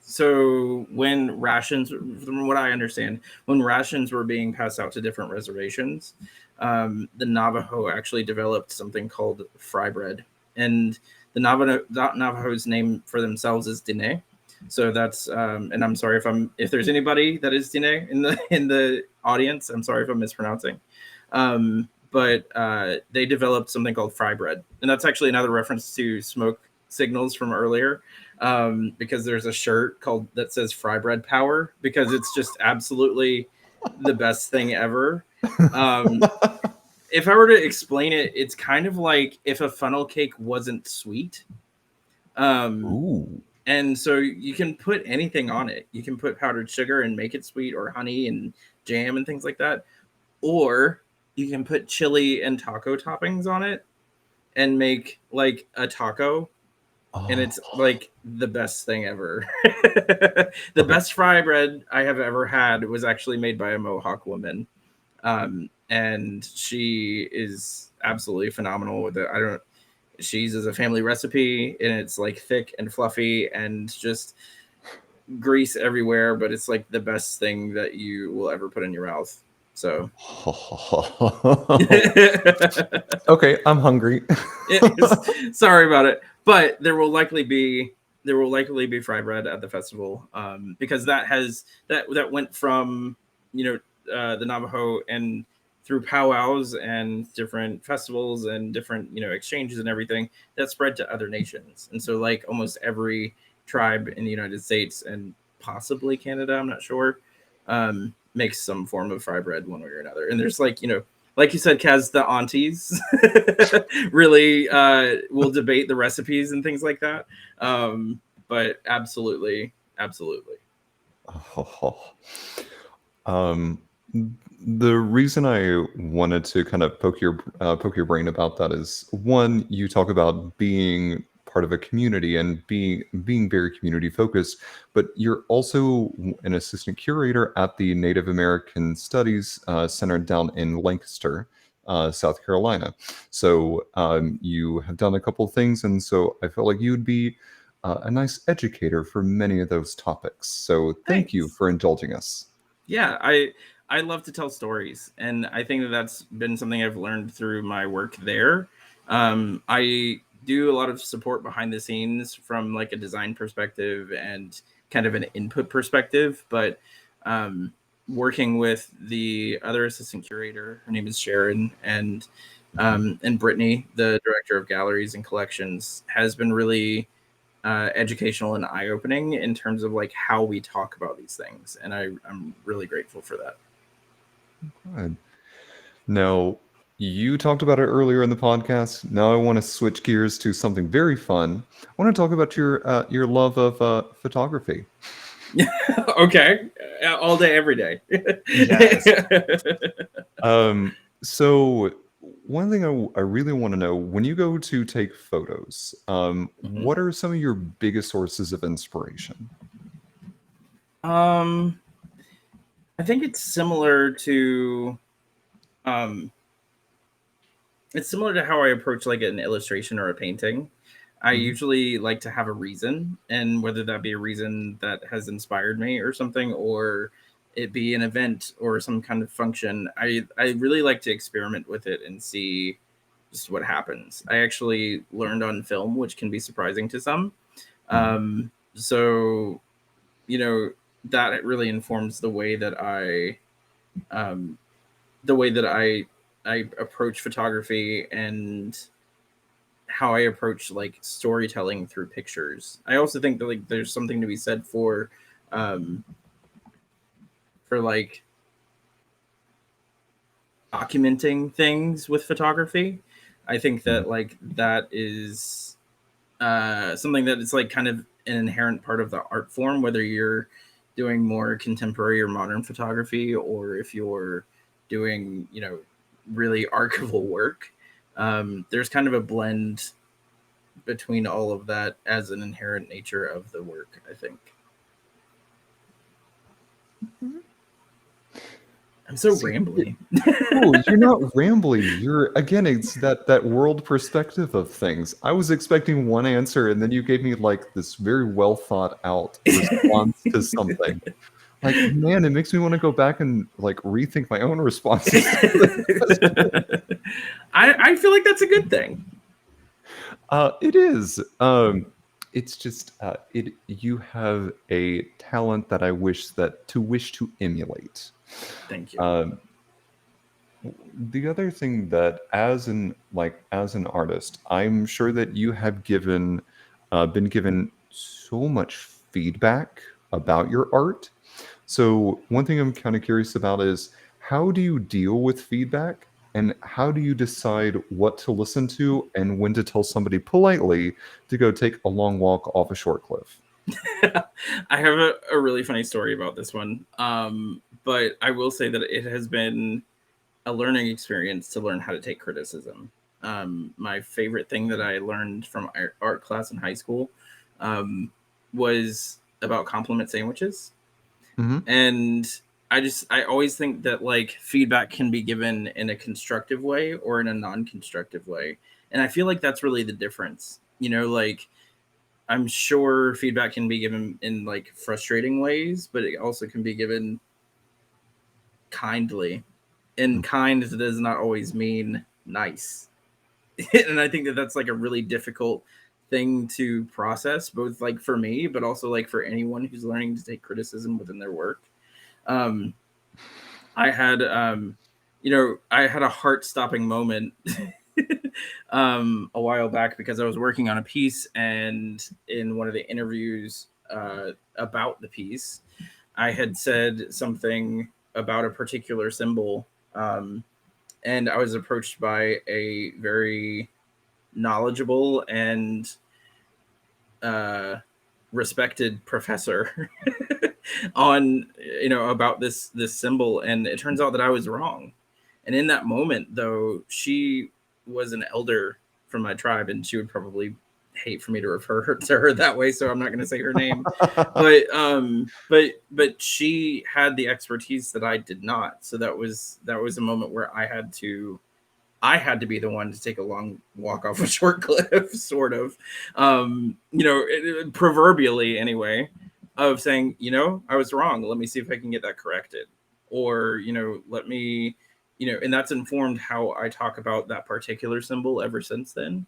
so when rations, from what I understand, when rations were being passed out to different reservations, the Navajo actually developed something called fry bread, and the Navajo's name for themselves is Dine. So that's and I'm sorry if there's anybody that is Dine in the audience. I'm sorry if I'm mispronouncing. But they developed something called fry bread, and that's actually another reference to smoke signals from earlier, because there's a shirt called that says fry bread power because it's just absolutely the best thing ever. Um, if I were to explain it, it's kind of like if a funnel cake wasn't sweet. Um, Ooh. and so you can put anything on it. You can put powdered sugar and make it sweet, or honey and jam and things like that. Or you can put chili and taco toppings on it and make like a taco, and Oh, it's like the best thing ever. The okay. best fry bread I have ever had was actually made by a Mohawk woman, and she is absolutely phenomenal with it. I don't. She uses a family recipe, and it's like thick and fluffy and just grease everywhere, but it's like the best thing that you will ever put in your mouth. So, Okay, I'm hungry. sorry about it, but there will likely be fry bread at the festival, because that went from the Navajo and through powwows and different festivals and different exchanges and everything that spread to other nations, and so like almost every tribe in the United States and possibly Canada, I'm not sure, makes some form of fry bread one way or another. And there's like you said, Kaz, the aunties really will debate the recipes and things like that. But absolutely, absolutely. Um, the reason I wanted to kind of poke your brain about that is one, you talk about being part of a community and being very community focused, but you're also an assistant curator at the Native American Studies Center down in Lancaster, South Carolina. So you have done a couple of things, and so I felt like you'd be a nice educator for many of those topics. So thank you Thanks. for indulging us. Yeah, I love to tell stories, and I think that that's been something I've learned through my work there. I do a lot of support behind the scenes from like a design perspective and kind of an input perspective, but um, working with the other assistant curator, her name is Sharon, and Brittany, the director of galleries and collections, has been really educational and eye opening in terms of like how we talk about these things, and I'm really grateful for that. Good. Now, you talked about it earlier in the podcast. Now I want to switch gears to something very fun. I want to talk about your love of photography. Okay, all day, every day. Yes. So one thing I really want to know, when you go to take photos, Mhm. what are some of your biggest sources of inspiration? Um, I think um, it's similar to how I approach like an illustration or a painting. I Mhm. usually like to have a reason, and whether that be a reason that has inspired me or something, or it be an event or some kind of function, I really like to experiment with it and see just what happens. I actually learned on film, which can be surprising to some. Mhm. So you know that it really informs um, the way that I approach photography and how I approach like storytelling through pictures. I also think that like there's something to be said um for like documenting things with photography. I think Mhm. that like that is something that is like kind of an inherent part of the art form, whether you're doing more contemporary or modern photography, or if you're doing, really archival work. There's kind of a blend between all of that as an inherent nature of the work, I think. I'm so See, rambly. no, you're not rambly. You're again, it's that world perspective of things. I was expecting one answer, and then you gave me like this very well thought out response to something. Like, man, it makes me want to go back and like rethink my own responses to this. I feel like that's a good thing. It is. It's just it. You have a talent that I wish to emulate. Thank you. Um, the other thing that as an artist, I'm sure that you have been given so much feedback about your art. So one thing I'm kind of curious about is, how do you deal with feedback, and how do you decide what to listen to and when to tell somebody politely to go take a long walk off a short cliff? I have a really funny story about this one. But I will say that it has been a learning experience to learn how to take criticism. My favorite thing that I learned from art class in high school um, was about compliment sandwiches. Hmm. And I always think that like feedback can be given in a constructive way or in a non-constructive way. And I feel like that's really the difference. Like I'm sure feedback can be given in like frustrating ways, but it also can be given kindly. And kind does not always mean nice. And I think that that's like a really difficult thing to process, both like for me, but also like for anyone who's learning to take criticism within their work. Um, I had, I had a heart-stopping moment a while back because I was working on a piece, and in one of the interviews about the piece, I had said something about a particular symbol, and I was approached by a very knowledgeable and uh, respected professor on about this symbol, and it turns out that I was wrong. And in that moment, though, she was an elder from my tribe, and she would probably hate for me to refer to her that way, so I'm not going to say her name. But she had the expertise that I did not, so that was a moment where I had to be the one to take a long walk off a short cliff, sort of, proverbially anyway, of saying, I was wrong. Let me see if I can get that corrected. Or, let me, and that's informed how I talk about that particular symbol ever since then.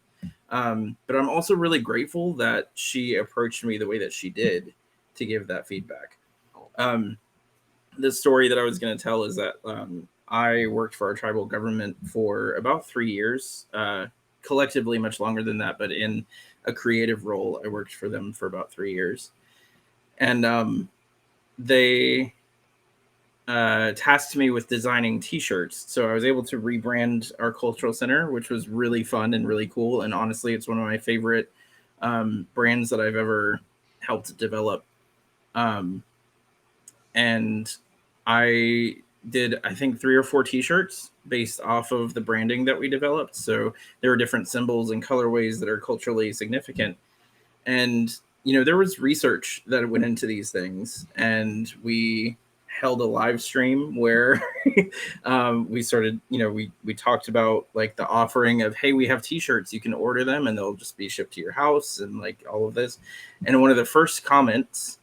But I'm also really grateful that she approached me the way that she did to give that feedback. Um, the story that I was going to tell is that I worked for our tribal government for about 3 years, collectively much longer than that, but in a creative role, I worked for them for about 3 years. And they tasked me with designing T-shirts. So I was able to rebrand our cultural center, which was really fun and really cool. And honestly, it's one of my favorite brands that I've ever helped develop. Um, and I did, I think, 3 or 4 T-shirts based off of the branding that we developed. So there were different symbols and colorways that are culturally significant. And there was research that went into these things, and we held a live stream where we started, we talked about like the offering of, hey, we have T-shirts, you can order them and they'll just be shipped to your house, and like all of this. And one of the first comments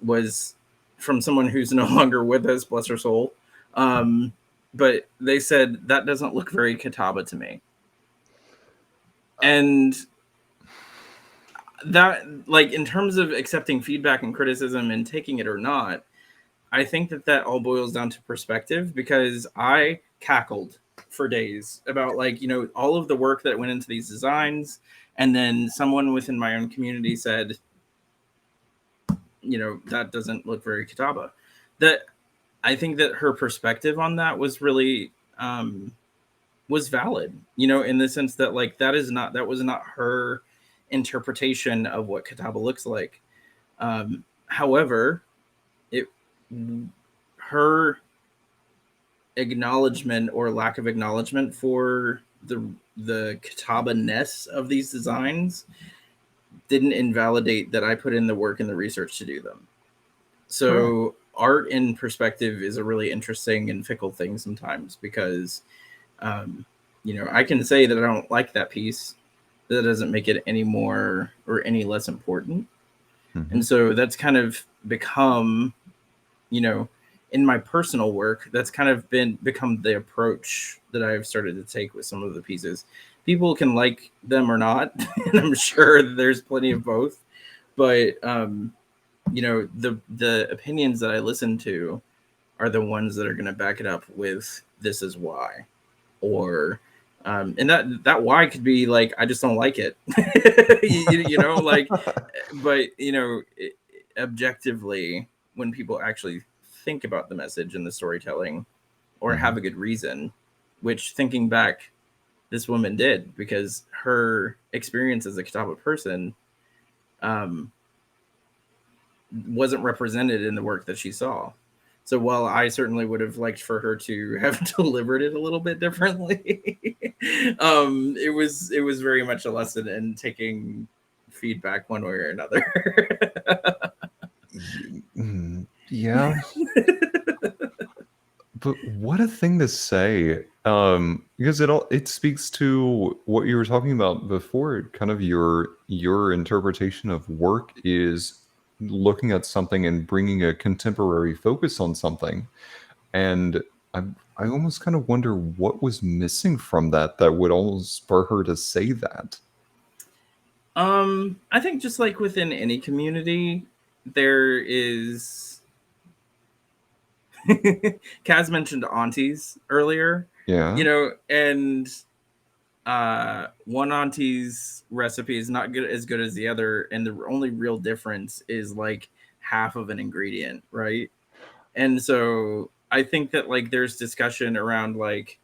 was from someone who's no longer with us, bless her soul. But they said that doesn't look very Catawba to me. And that, like, in terms of accepting feedback and criticism and taking it or not, I think that all boils down to perspective, because I cackled for days about, like, all of the work that went into these designs. And then someone within my own community said, that doesn't look very Catawba. That I think that her perspective on that was really was valid, in the sense that, like, that was not her interpretation of what Catawba looks like. However, it her acknowledgement or lack of acknowledgement for the Catawba-ness of these designs didn't invalidate that I put in the work and the research to do them. So art in perspective is a really interesting and fickle thing sometimes, because I can say that I don't like that piece. That doesn't make it any more or any less important. Mm-hmm. And so that's kind of become, in my personal work, that's kind of become the approach that I've started to take with some of the pieces. People can like them or not, and I'm sure there's plenty of both. But the opinions that I listen to are the ones that are going to back it up with, this is why, or and that why could be like, I just don't like it. Like, but objectively, when people actually think about the message and the storytelling, or have a good reason, which, thinking back, this woman did, because her experience as a Catawba person wasn't represented in the work that she saw. So while I certainly would have liked for her to have delivered it a little bit differently, it was very much a lesson in taking feedback one way or another. Yeah. But what a thing to say, because it speaks to what you were talking about before. Kind of your interpretation of work is looking at something and bringing a contemporary focus on something. And I almost kind of wonder what was missing from that would almost spur her to say that. I think just like within any community, there is. Kaz mentioned aunties earlier. Yeah. And one auntie's recipe is not as good as the other, and the only real difference is like half of an ingredient, right? And so I think that, like, there's discussion around, like,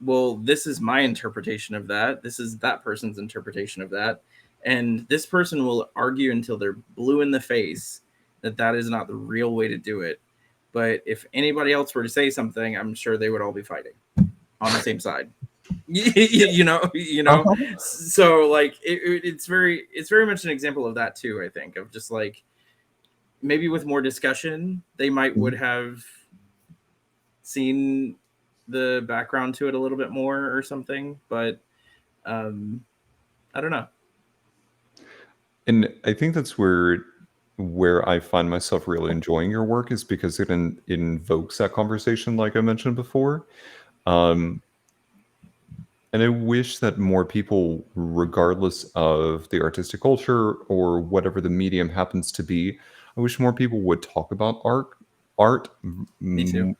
well, this is my interpretation of that, this is that person's interpretation of that, and this person will argue until they're blue in the face that that is not the real way to do it. But if anybody else were to say something, I'm sure they would all be fighting on the same side. Uh-huh. So, like, it's very much an example of that too, I think, of just like, maybe with more discussion, they would have seen the background to it a little bit more or something. But I don't know. And I think that's where I find myself really enjoying your work, is because it invokes that conversation, like I mentioned before. And I wish that more people, regardless of the artistic culture or whatever the medium happens to be, I wish more people would talk about art. Me too.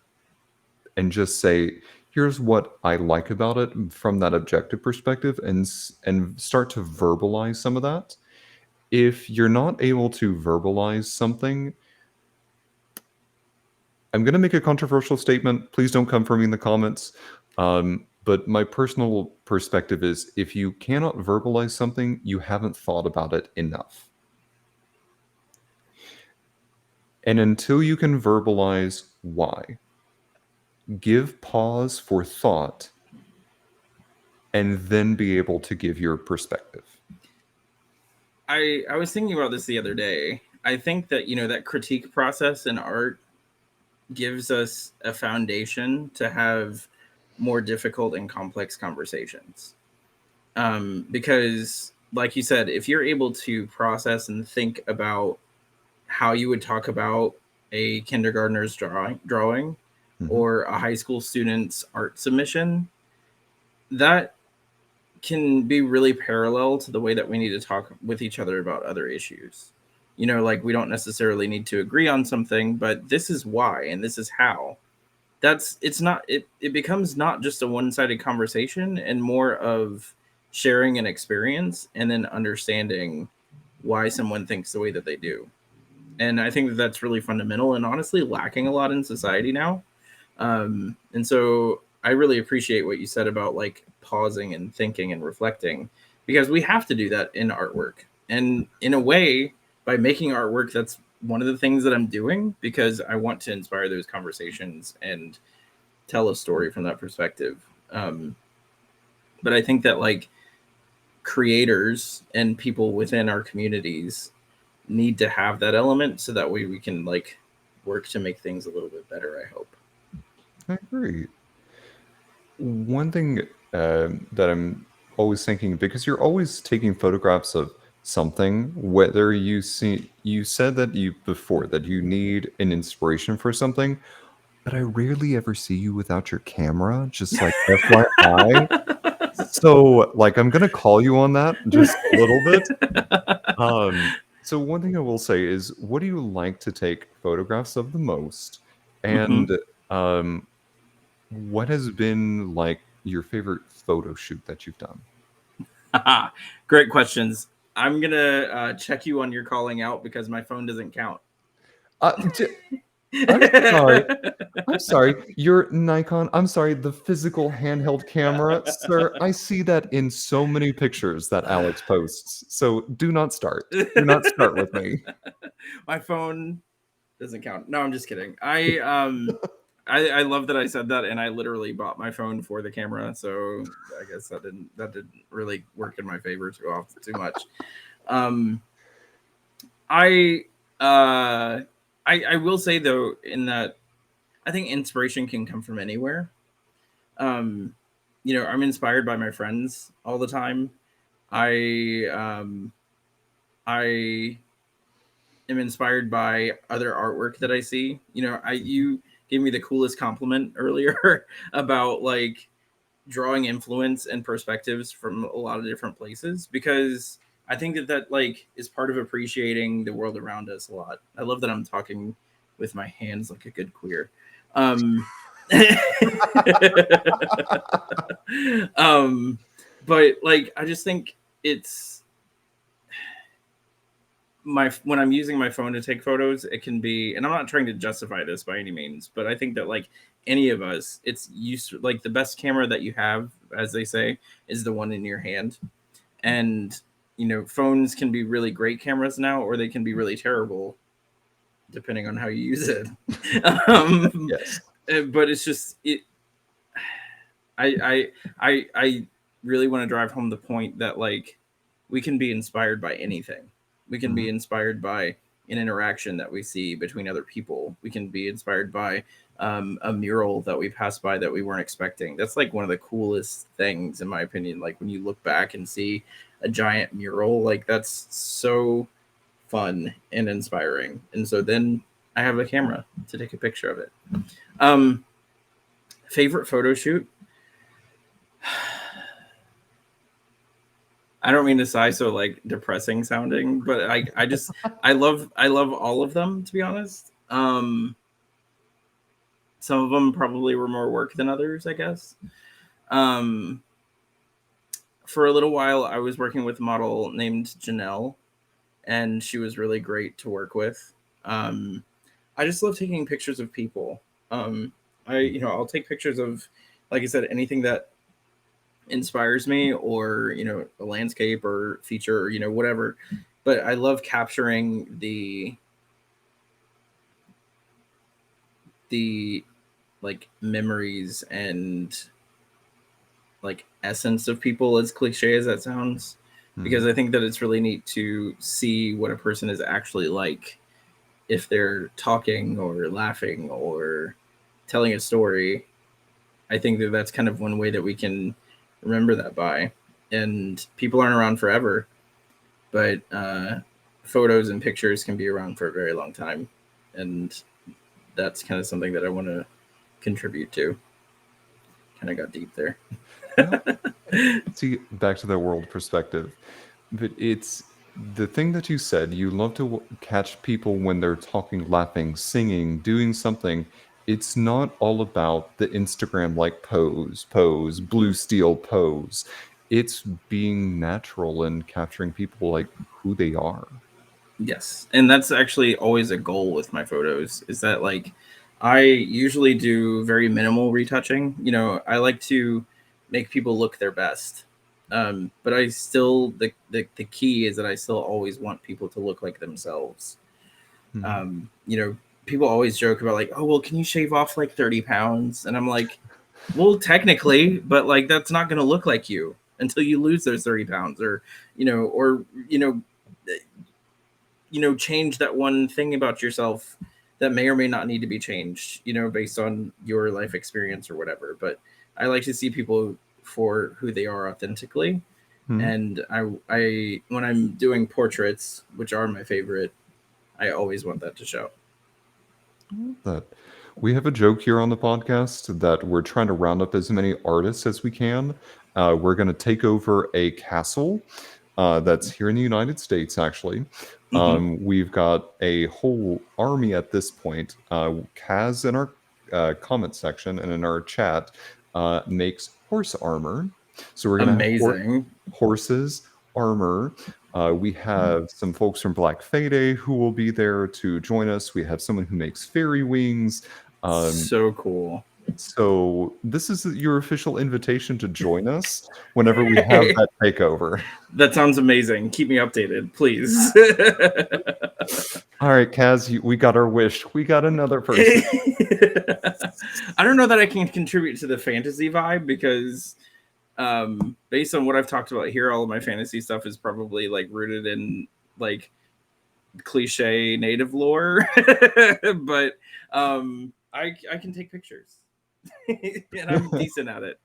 And just say, here's what I like about it from that objective perspective, and start to verbalize some of that. If you're not able to verbalize something, I'm going to make a controversial statement. Please don't come for me in the comments. But my personal perspective is if you cannot verbalize something, you haven't thought about it enough. And until you can verbalize why, give pause for thought and then be able to give your perspective. I was thinking about this the other day. I think that, you know, that critique process in art gives us a foundation to have more difficult and complex conversations. Because, like you said, if you're able to process and think about how you would talk about a kindergartner's drawing or a high school student's art submission, that can be really parallel to the way that we need to talk with each other about other issues. You know, like we don't necessarily need to agree on something, but this is why and this is how. It becomes not just a one-sided conversation and more of sharing an experience and then understanding why someone thinks the way that they do. And I think that that's really fundamental and honestly lacking a lot in society now. And so I really appreciate what you said about like pausing and thinking and reflecting, because we have to do that in artwork. And in a way, by making artwork, that's one of the things that I'm doing because I want to inspire those conversations and tell a story from that perspective. But I think that like creators and people within our communities need to have that element so that way we can like work to make things a little bit better, I hope. I agree. One thing that I'm always thinking, because you're always taking photographs of something, whether you said that you before that you need an inspiration for something, but I rarely ever see you without your camera, just like FYI. So, like, I'm gonna call you on that just a little bit. So one thing I will say is, what do you like to take photographs of the most? Mhm. And um, what has been like your favorite photo shoot that you've done? Great questions. I'm gonna check you on your calling out because my phone doesn't count. Uh, j- I'm sorry. I'm sorry. Your Nikon. I'm sorry. The physical handheld camera, sir. I see that in so many pictures that Alex posts. So do not start. Do not start with me. My phone doesn't count. No, I'm just kidding. I love that I said that, and I literally bought my phone for the camera, so I guess that didn't really work in my favor too much. Um, I uh, I will say though, in that I think inspiration can come from anywhere. Um, you know, I'm inspired by my friends all the time. I am inspired by other artwork that I see. You know, I you gave me the coolest compliment earlier about like drawing influence and perspectives from a lot of different places, because I think that that like is part of appreciating the world around us a lot. I love that I'm talking with my hands like a good queer. Um, um, but like I just think it's my when I'm using my phone to take photos, it can be, and I'm not trying to justify this by any means, but I think that like any of us, it's used like the best camera that you have, as they say, is the one in your hand. And you know, phones can be really great cameras now, or they can be really terrible depending on how you use it. um, Yes. but it's just it. I really want to drive home the point that like we can be inspired by anything. We can be Mhm. inspired by an interaction that we see between other people. We can be inspired by a mural that we passed by that we weren't expecting. That's like one of the coolest things, in my opinion. Like when you look back and see a giant mural, like that's so fun and inspiring. And so then I have a camera to take a picture of it. Um, favorite photo shoot? I don't mean to sigh so like depressing sounding, but I just I love all of them, to be honest. Some of them probably were more work than others, I guess. Um, for a little while, I was working with a model named Janelle, and she was really great to work with. Um, I just love taking pictures of people. I'll take pictures of, like I said, anything that inspires me, or a landscape or feature, or whatever. But I love capturing the like memories and like essence of people, as cliche as that sounds, because Mhm. I think that it's really neat to see what a person is actually like if they're talking or laughing or telling a story. I think that that's kind of one way that we can remember that by. And people aren't around forever, but photos and pictures can be around for a very long time. And that's kind of something that I want to contribute to. Kind of got deep there. Yeah. See, back to that world perspective. But it's the thing that you said, you love to catch people when they're talking, laughing, singing, doing something. It's not all about the Instagram like pose, blue steel pose. It's being natural and capturing people like who they are. Yes, and that's actually always a goal with my photos, is that like I usually do very minimal retouching. I like to make people look their best. But I still the key is that I still always want people to look like themselves. Mhm. um, you know, People always joke about like, oh well, can you shave off like 30 pounds? And I'm like, well, technically, but like that's not going to look like you until you lose those 30 pounds, or you know, change that one thing about yourself that may or may not need to be changed, based on your life experience or whatever. But I like to see people for who they are authentically. Mhm. And I when I'm doing portraits, which are my favorite, I always want that to show. That we have a joke here on the podcast that we're trying to round up as many artists as we can. We're going to take over a castle that's here in the United States, actually. Mm-hmm. We've got a whole army at this point. Kaz in our comment section and in our chat makes horse armor. So we're going to have Amazing. horses, armor. We have some folks from Black Fade who will be there to join us. We have someone who makes fairy wings. Um, So cool. so this is your official invitation to join us whenever we have that takeover. That sounds amazing. Keep me updated, please. All right, Kaz, we got our wish. We got another person. I don't know that I can contribute to the fantasy vibe, because based on what I've talked about here, all of my fantasy stuff is probably like rooted in like cliche native lore. But I can take pictures. And I'm decent at it.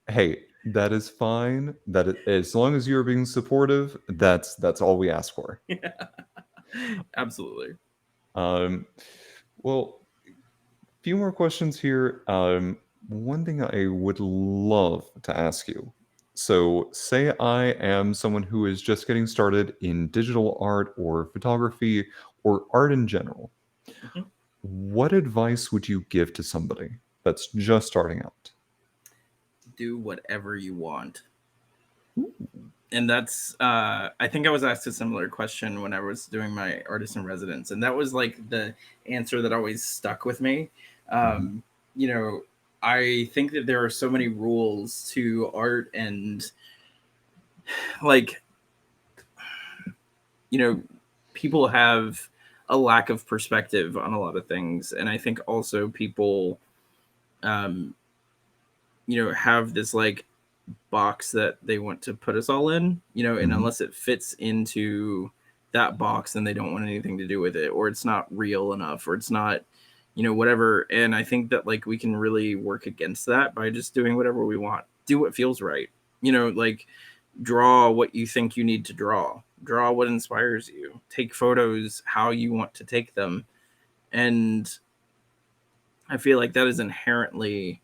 Hey, that is fine. As long as you're being supportive, that's all we ask for. Absolutely. Um, well, few more questions here. One thing I would love to ask you. So, say I am someone who is just getting started in digital art or photography or art in general. Mhm. What advice would you give to somebody that's just starting out? Do whatever you want. Ooh. And that's I think I was asked a similar question when I was doing my artist in residence, and that was like the answer that always stuck with me. Mhm. um you know I think that there are so many rules to art, and like you know people have a lack of perspective on a lot of things, and I think also people um have this like box that they want to put us all in, and Mhm. unless it fits into that box, then they don't want anything to do with it, or it's not real enough, or it's not, whatever. And I think that like we can really work against that by just doing whatever we want. Do what feels right. Like draw what you think you need to draw. Draw what inspires you. Take photos how you want to take them. And I feel like that is inherently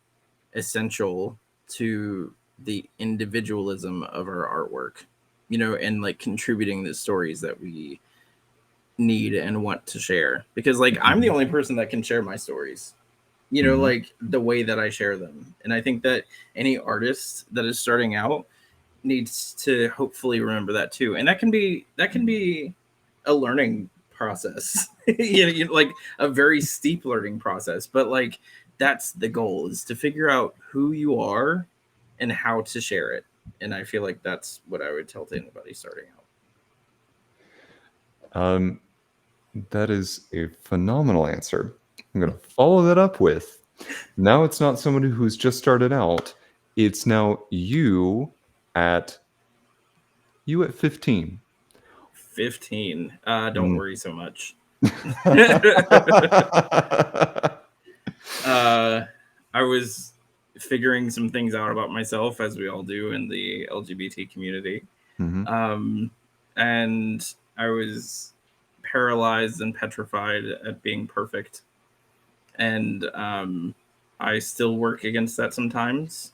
essential to the individualism of our artwork, and like contributing the stories that we need and want to share. Because like I'm the Mhm. only person that can share my stories, Mhm. like the way that I share them. And I think that any artist that is starting out needs to hopefully remember that too. And that can be a learning process. Like a very steep learning process, but like that's the goal, is to figure out who you are and how to share it. And I feel like that's what I would tell to anybody starting out. That is a phenomenal answer. I'm going to follow that up with, now it's not somebody who's just started out. It's now at 15. 15. Don't worry so much. I was figuring some things out about myself, as we all do in the LGBT community. And I was paralyzed and petrified at being perfect. And I still work against that sometimes,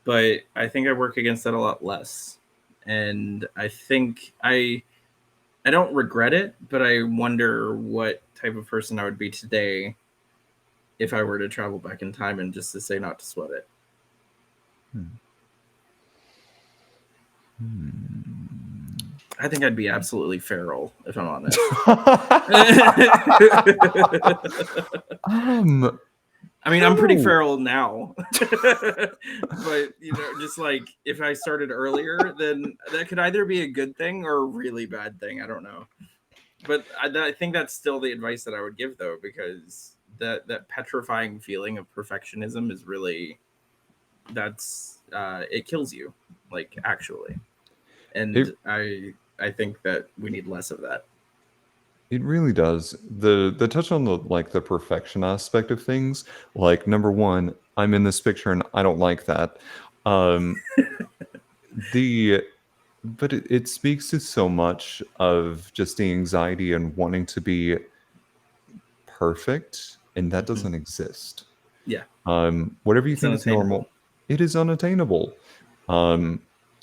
but I think I work against that a lot less. And I think I don't regret it, but I wonder what type of person I would be today if I were to travel back in time and just to say not to sweat it. I think I'd be absolutely feral, if I'm honest. I mean, I'm pretty feral now. But, just like if I started earlier, then that could either be a good thing or a really bad thing. I don't know. But I think that's still the advice that I would give, though, because that petrifying feeling of perfectionism is really, it kills you, like, actually. And I think that we need less of that. It really does. The touch on the perfection aspect of things, like, number one, I'm in this picture and I don't like that. But it speaks to so much of just the anxiety and wanting to be perfect, and that doesn't exist. Yeah. Whatever you think is normal, it is unattainable.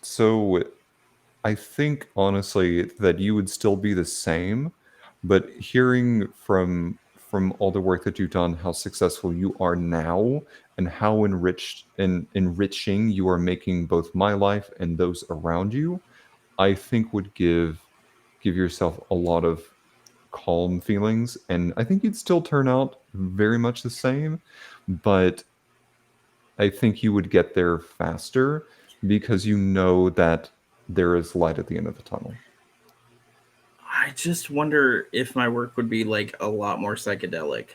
So I think honestly that you would still be the same, but hearing from all the work that you've done, how successful you are now, and how enriching you are making both my life and those around you, I think would give yourself a lot of calm feelings, and I think you'd still turn out very much the same, but I think you would get there faster because you know that there is light at the end of the tunnel. I just wonder if my work would be like a lot more psychedelic.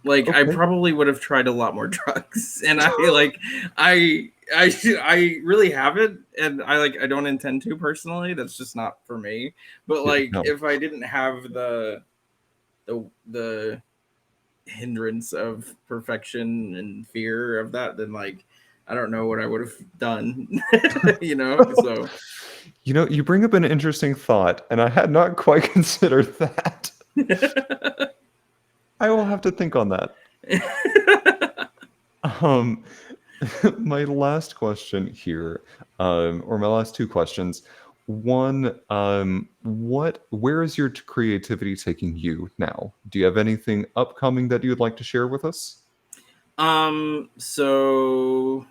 Like, okay. I probably would have tried a lot more drugs, and I really haven't, and I don't intend to personally. That's just not for me. But like, no. If I didn't have the hindrance of perfection and fear of that, then like, I don't know what I would have done. So. You bring up an interesting thought, and I had not quite considered that. I will have to think on that. My last question here, or my last two questions. One, where is your creativity taking you now? Do you have anything upcoming that you would like to share with us? So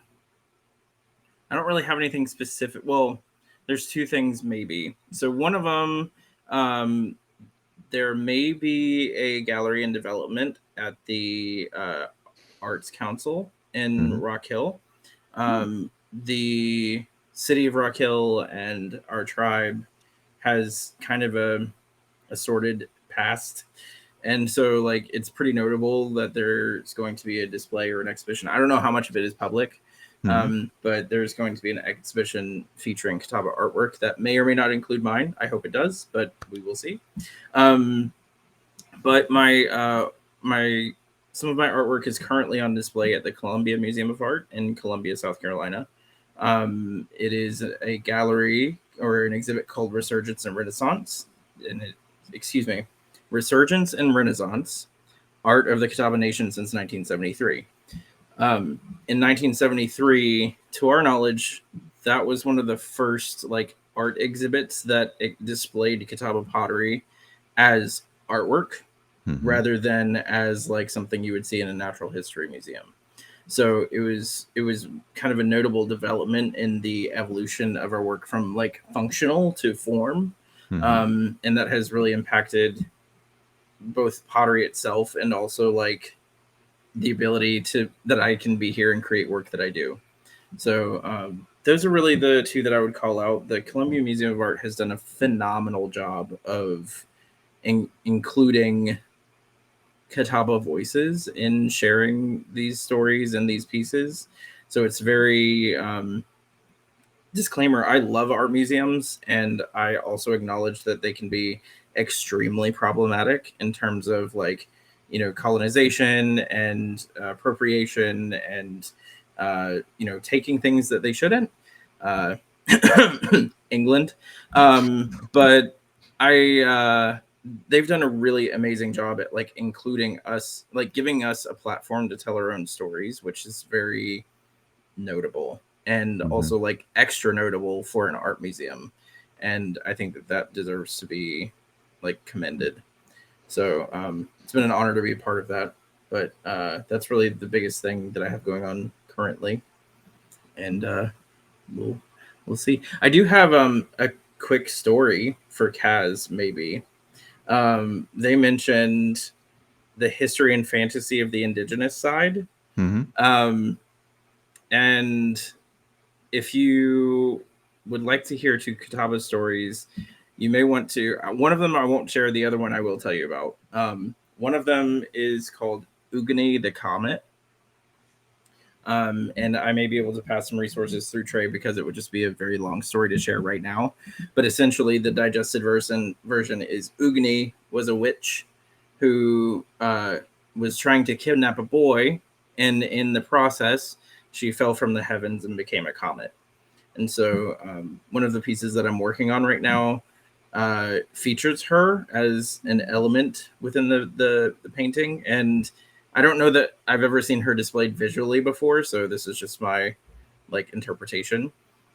I don't really have anything specific. Well, there's two things maybe. So one of them, there may be a gallery in development at the Arts Council in Rock Hill. The city of Rock Hill and our tribe has kind of a sordid past. And so like, it's pretty notable that there's going to be a display or an exhibition. I don't know how much of it is public, but there's going to be an exhibition featuring Catawba artwork that may or may not include mine. I hope it does, but we will see. But some of my artwork is currently on display at the Columbia Museum of Art in Columbia, South Carolina. It is a gallery or an exhibit called Resurgence and Renaissance. Resurgence and Renaissance, Art of the Catawba Nation since 1973. In 1973, to our knowledge, that was one of the first like art exhibits that displayed Catawba pottery as artwork rather than as like something you would see in a natural history museum. So it was kind of a notable development in the evolution of our work from like functional to form. And that has really impacted both pottery itself and also like the ability that I can be here and create work that I do. So those are really the two that I would call out. The Columbia Museum of Art has done a phenomenal job of including Catawba voices in sharing these stories and these pieces. So it's very disclaimer, I love art museums, and I also acknowledge that they can be extremely problematic in terms of like, colonization and appropriation and taking things that they shouldn't. Uh, England, but they've done a really amazing job at like including us, like giving us a platform to tell our own stories, which is very notable and also like extra notable for an art museum. And I think that deserves to be like commended. So it's been an honor to be a part of that. But that's really the biggest thing that I have going on currently. And we'll see. I do have a quick story for Kaz, maybe. They mentioned the history and fantasy of the indigenous side. And if you would like to hear two Catawba stories, you may want to. One of them I won't share. The other one I will tell you about. One of them is called Ugani the Comet. And I may be able to pass some resources through Trey because it would just be a very long story to share right now. But essentially, the digested version is Ugani was a witch who was trying to kidnap a boy, and in the process, she fell from the heavens and became a comet. And so one of the pieces that I'm working on right now features her as an element within the painting. And I don't know that I've ever seen her displayed visually before, so this is just my like interpretation.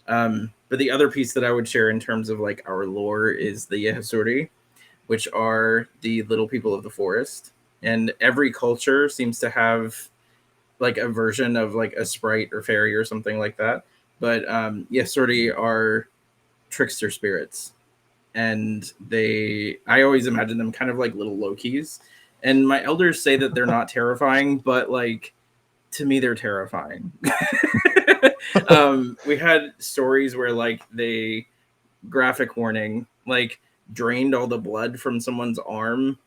But the other piece that I would share in terms of like our lore is the Yehesuri, which are the little people of the forest. And every culture seems to have like a version of like a sprite or fairy or something like that. But Yehesuri are trickster spirits. And I always imagine them kind of like little Lokis. And my elders say that they're not terrifying, but like to me, they're terrifying. We had stories where like they, graphic warning, like drained all the blood from someone's arm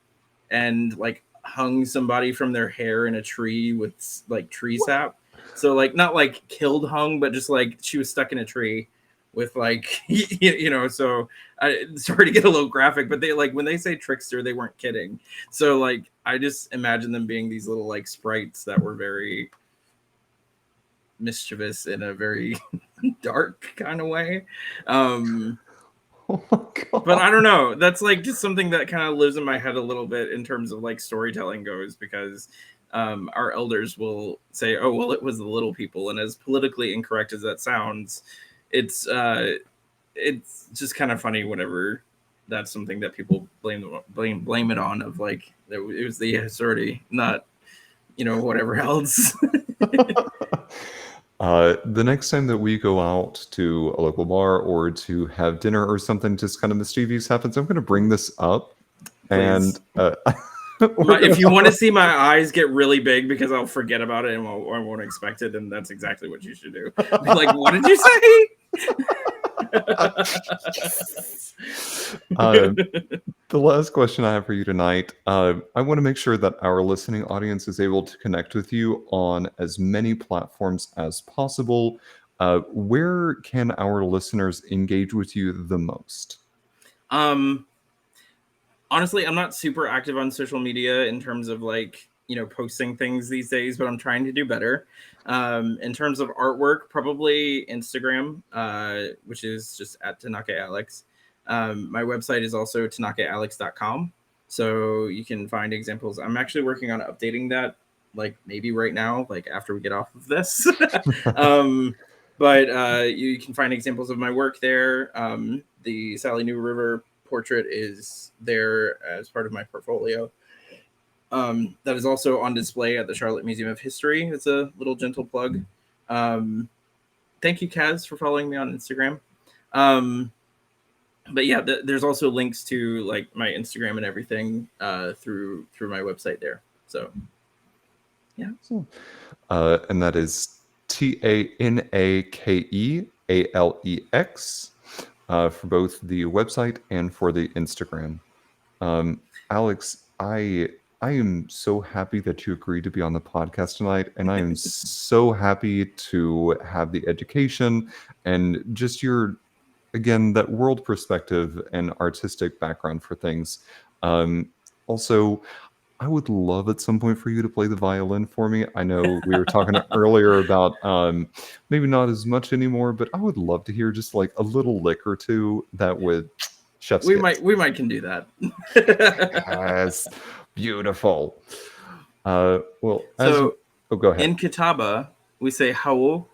and like hung somebody from their hair in a tree with like tree sap. So like not like killed hung, but just like she was stuck in a tree with like so sorry to get a little graphic, but they like when they say trickster, they weren't kidding. So like I just imagine them being these little like sprites that were very mischievous in a very dark kind of way. Oh my God. But I don't know. That's like just something that kind of lives in my head a little bit in terms of like storytelling goes, because our elders will say, "Oh, well, it was the little people," and as politically incorrect as that sounds, it's just kind of funny whenever that's something that people blame it on, of like it was the Yehesuri, not whatever else. The next time that we go out to a local bar or to have dinner or something just kind of mischievous happens, I'm going to bring this up. Please. And If you want to see my eyes get really big because I'll forget about it and I won't expect it, then that's exactly what you should do. Be like, what did you say? The last question I have for you tonight, I want to make sure that our listening audience is able to connect with you on as many platforms as possible. Where can our listeners engage with you the most? Honestly, I'm not super active on social media in terms of like, posting things these days, but I'm trying to do better. In terms of artwork, probably Instagram, which is just at Tanaka Alex. My website is also tanakaalex.com. So you can find examples. I'm actually working on updating that, like maybe right now, like after we get off of this. But you can find examples of my work there. The Sally New River portrait is there as part of my portfolio. That is also on display at the Charlotte Museum of History. It's a little gentle plug. Thank you, Kaz, for following me on Instagram. but yeah, there's also links to like my Instagram and everything through my website there. So yeah. So, and that is TANAKEALEX for both the website and for the Instagram. Alex, I am so happy that you agreed to be on the podcast tonight, and I am so happy to have the education and just your, again, that world perspective and artistic background for things. Also, I would love at some point for you to play the violin for me. I know we were talking earlier about maybe not as much anymore, but I would love to hear just like a little lick or two that would chef's kiss. We might can do that. Yes, beautiful. Well, as So oh, go ahead. in Catawba, we say how,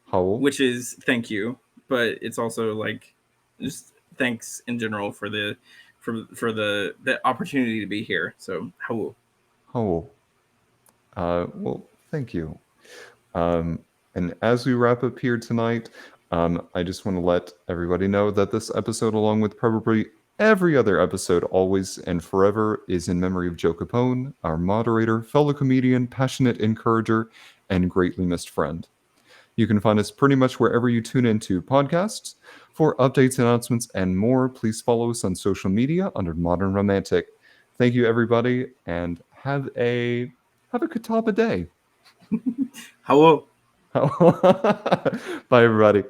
Howell. which is thank you, but it's also like just thanks in general for the opportunity to be here. So how. Howell. Well, thank you. Um, and as we wrap up here tonight, I just want to let everybody know that this episode, along with probably every other episode, always and forever, is in memory of Joe Capone, our moderator, fellow comedian, passionate encourager, and greatly missed friend. You can find us pretty much wherever you tune into podcasts. For updates, announcements, and more, please follow us on social media under Modern Romantic. Thank you, everybody, and have a Catawba day. How. Bye, everybody.